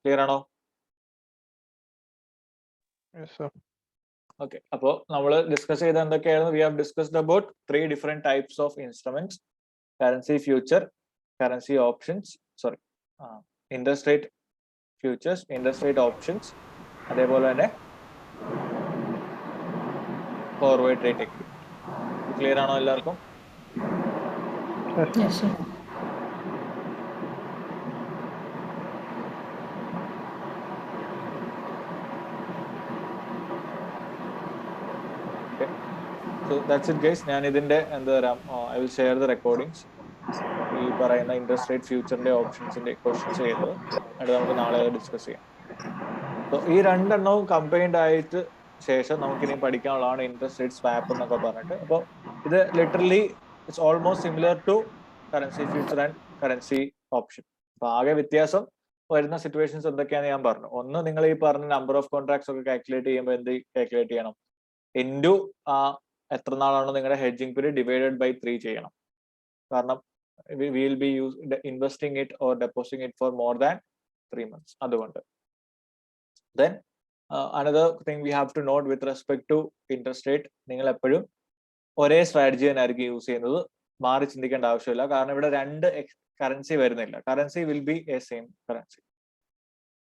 ക്ലിയർ ആണോ? Yes, sir. ഓക്കെ, അപ്പോൾ നമ്മൾ ഡിസ്കസ് ചെയ്ത എന്തൊക്കെയായിരുന്നു? V have discussed about 3 different types of instruments: currency future, currency options, sorry interest rate futures, interest rate options, അതേപോലെ തന്നെ ഫോർവേഡ് റേറ്റ് എക്വിറ്റി. ക്ലിയർ ആണോ എല്ലാവർക്കും? Yes, sir. So that's it guys. ഞാൻ ഇതിന്റെ എന്താ പറയാ, I will share the recordings. ഈ പറയുന്ന ഇൻട്രസ്റ്റ് റേറ്റ് ഫ്യൂച്ചറിന്റെ ഓപ്ഷൻസിന്റെ ക്വസ്റ്റ്യൻസ് ചെയ്തത് അത് നമുക്ക് നാളെ ഡിസ്കസ് ചെയ്യാം. സോ ഈ രണ്ടെണ്ണവും കമ്പൈൻഡ് ആയിട്ട് ശേഷം നമുക്കിനി പഠിക്കാനുള്ളതാണ് ഇൻട്രസ്റ്റ് റേറ്റ് സ്വാപ്പ് എന്നൊക്കെ പറഞ്ഞിട്ട്. അപ്പോൾ ഇത് literally it's almost similar to currency future and currency option. അപ്പൊ ആകെ വ്യത്യാസം വരുന്ന സിറ്റുവേഷൻസ് എന്തൊക്കെയാണെന്ന് ഞാൻ പറഞ്ഞു. ഒന്ന്, നിങ്ങൾ ഈ പറഞ്ഞ നമ്പർ ഓഫ് കോൺട്രാക്ട്സ് ഒക്കെ കാൽക്കുലേറ്റ് ചെയ്യുമ്പോൾ എന്ത് കാൽക്കുലേറ്റ് ചെയ്യണം? ഇൻറ്റു എത്ര നാളാണോ നിങ്ങളുടെ ഹെഡ്ജിങ് പീരീഡ് ഡിവൈഡഡ് ബൈ 3 ചെയ്യണം. കാരണം we will be investing it or depositing it for more than 3 months. അതുകൊണ്ട് then another thing we have to note with respect to interest rate, നിങ്ങൾ എപ്പോഴും ഒരേ സ്ട്രാറ്റജി തന്നെ ആയിരിക്കും യൂസ് ചെയ്യുന്നത്. മാറി ചിന്തിക്കേണ്ട ആവശ്യമില്ല. കാരണം ഇവിടെ രണ്ട് കറൻസി വരുന്നില്ല. Currency will be A same currency.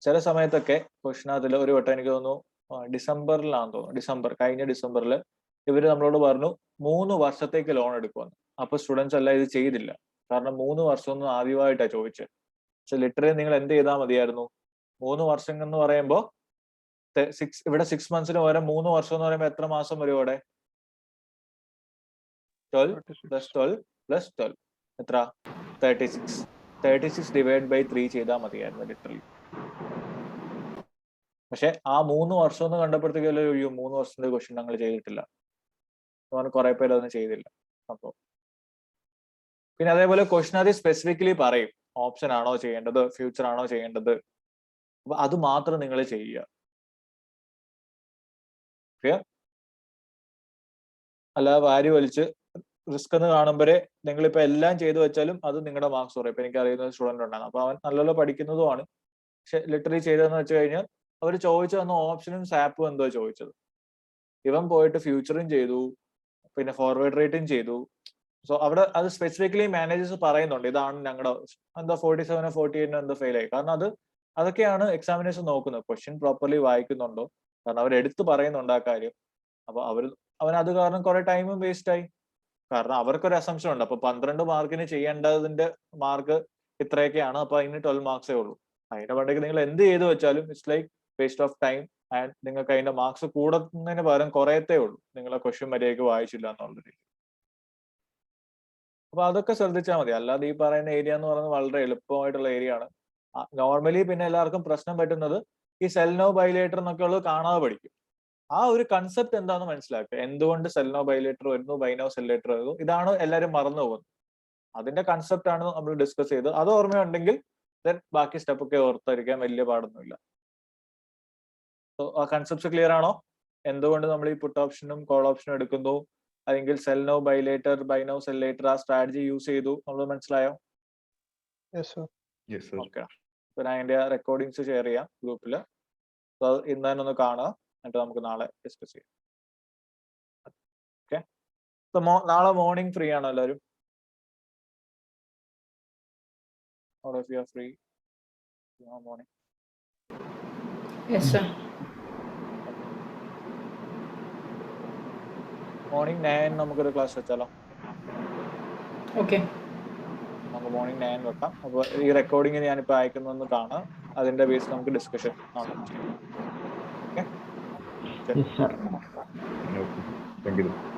ചില സമയത്തൊക്കെ ക്വസ്റ്റിനകത്തിൽ ഒരു വട്ടം എനിക്ക് തോന്നുന്നു ഡിസംബറിലാണെന്ന് തോന്നുന്നു, കഴിഞ്ഞ ഡിസംബറിൽ ഇവര് നമ്മളോട് പറഞ്ഞു 3 വർഷത്തേക്ക് ലോൺ എടുക്കുമെന്ന്. അപ്പൊ സ്റ്റുഡൻസ് എല്ലാം ഇത് ചെയ്തില്ല. കാരണം 3 വർഷമൊന്നും ആദ്യമായിട്ടാണ് ചോദിച്ചത്. പക്ഷെ ലിറ്ററലി നിങ്ങൾ എന്ത് ചെയ്താൽ മതിയായിരുന്നു? 3 വർഷം എന്ന് പറയുമ്പോൾ ഇവിടെ 6 മന്ത്സിന് പകരം 3 വർഷം എന്ന് പറയുമ്പോൾ എത്ര മാസം വരും അവിടെ? 12 + 12 + 12 എത്ര? 36. 36 ഡിവൈഡ് ബൈ 3 ചെയ്താൽ മതിയായിരുന്നു ലിറ്ററലി. പക്ഷെ ആ 3 വർഷം എന്ന് കണ്ടപ്പോഴത്തേക്കല്ലോ 3 വർഷത്തിന്റെ ക്വസ്റ്റ്യൻ ഞങ്ങൾ ചെയ്തിട്ടില്ല. കുറെ പേര് അതൊന്നും ചെയ്തില്ല. അപ്പൊ പിന്നെ അതേപോലെ ക്വസ്റ്റ്യൻ അത് സ്പെസിഫിക്കലി പറയും ഓപ്ഷൻ ആണോ ചെയ്യേണ്ടത്, ഫ്യൂച്ചർ ആണോ ചെയ്യേണ്ടത്. അപ്പൊ അത് മാത്രം നിങ്ങൾ ചെയ്യുക. അല്ല വാരി വലിച്ച് റിസ്ക് എന്ന് കാണുമ്പോഴേ നിങ്ങളിപ്പോ എല്ലാം ചെയ്തു വെച്ചാലും അത് നിങ്ങളുടെ മാർക്സ് പറയും. ഇപ്പൊ എനിക്ക് അറിയുന്ന സ്റ്റുഡന്റ് ഉണ്ടാണ്, അപ്പൊ അവൻ നല്ലപോലെ പഠിക്കുന്നതുമാണ്. പക്ഷെ ലിറ്ററലി ചെയ്തതെന്ന് വെച്ച് കഴിഞ്ഞാൽ അവർ ചോദിച്ചു തന്ന ഓപ്ഷനും സാപ്പും എന്തോ ചോദിച്ചത്. ഇവൻ പോയിട്ട് ഫ്യൂച്ചറും ചെയ്തു, പിന്നെ ഫോർവേഡ് റേറ്റും ചെയ്തു. സോ അവിടെ അത് സ്പെസിഫിക്കലി മാനേജേഴ്സ് പറയുന്നുണ്ട് ഇതാണ് ഞങ്ങളുടെ എന്താ 47 48 എന്തോ ഫെയിൽ ആയി. കാരണം അതൊക്കെയാണ് എക്സാമിനേഷൻ നോക്കുന്നത്. ക്വസ്റ്റ്യൻ പ്രോപ്പർലി വായിക്കുന്നുണ്ടോ, കാരണം അവർ എടുത്ത് പറയുന്നുണ്ട് ആ കാര്യം. അപ്പൊ അവൻ അത് കാരണം കുറെ ടൈമും വേസ്റ്റ് ആയി. കാരണം അവർക്കൊരു അസംഷൻ ഉണ്ട്. അപ്പൊ 12 മാർക്കിന് ചെയ്യേണ്ടതിന്റെ മാർക്ക് ഇത്രയൊക്കെയാണ്, അപ്പൊ അതിന് 12 മാർക്സേ ഉള്ളൂ. അതിന്റെ പണ്ടേക്ക് നിങ്ങൾ എന്ത് ചെയ്തു വെച്ചാലും it's like waste of time. And നിങ്ങൾക്ക് അതിന്റെ മാർക്സ് കൂടുന്നതിന് പകരം കുറയത്തേ ഉള്ളൂ, നിങ്ങളെ ക്വസ്റ്റ്യൻ മര്യാദയ്ക്ക് വായിച്ചില്ല എന്നുള്ളത്. അപ്പൊ അതൊക്കെ ശ്രദ്ധിച്ചാൽ മതി. അല്ലാതെ ഈ പറയുന്ന ഏരിയ എന്ന് പറയുന്നത് വളരെ എളുപ്പമായിട്ടുള്ള ഏരിയ ആണ്. നോർമലി പിന്നെ എല്ലാവർക്കും പ്രശ്നം പറ്റുന്നത് ഈ സെൽ നോ ബൈ ലേറ്റർ എന്നൊക്കെ ഉള്ളത് കാണാതെ പഠിക്കും. ആ ഒരു കൺസെപ്റ്റ് എന്താണെന്ന് മനസ്സിലാക്കുക. എന്തുകൊണ്ട് സെൽ നോ ബൈ ലേറ്റർ വരുന്നു, ബൈ നോ സെൽ ലേറ്റർ വരുന്നു, ഇതാണ് എല്ലാവരും മറന്നു പോകുന്നത്. അതിന്റെ കൺസെപ്റ്റ് ആണ് നമ്മൾ ഡിസ്കസ് ചെയ്ത്. അത് ഓർമ്മയുണ്ടെങ്കിൽ ദെൻ ബാക്കി സ്റ്റെപ്പ് ഒക്കെ ഓർത്തിരിക്കാൻ വലിയ പാടൊന്നുമില്ല. സോ ആ കൺസെപ്റ്റ് ക്ലിയർ ആണോ? എന്തുകൊണ്ട് നമ്മൾ ഈ പുട്ട് ഓപ്ഷനും കോൾ ഓപ്ഷനും എടുക്കുന്നു, അല്ലെങ്കിൽ sell now buy later, buy now sell later, ആ സ്ട്രാറ്റജി യൂസ് ചെയ്തു എന്നുള്ളത് മനസ്സിലായോ? ഓക്കെ. അപ്പൊ ഞാൻ അതിന്റെ റെക്കോർഡിങ്സ് ഷെയർ ചെയ്യാം ഗ്രൂപ്പിൽ. സോ ഇന്ന് തന്നെ ഒന്ന് കാണുക, എന്നിട്ട് നമുക്ക് നാളെ ഡിസ്കസ് ചെയ്യാം. ഓക്കെ. നാളെ മോർണിംഗ് ഫ്രീ ആണോ എല്ലാവരും? All of you are free tomorrow morning? Yes, sir. Morning 9 നമുക്കൊരു ക്ലാസ് വെച്ചാലോ? Okay. നമുക്ക് മോർണിംഗ് 9 വെക്കാം. അപ്പൊ ഈ റെക്കോർഡിംഗ് ഞാനിപ്പോ അയക്കുന്നൊന്ന് കാണാം. അതിന്റെ ബേസ് നമുക്ക് ഡിസ്കഷൻ നാളെ ചെയ്യാം. Okay. Yes, sir. Thank you.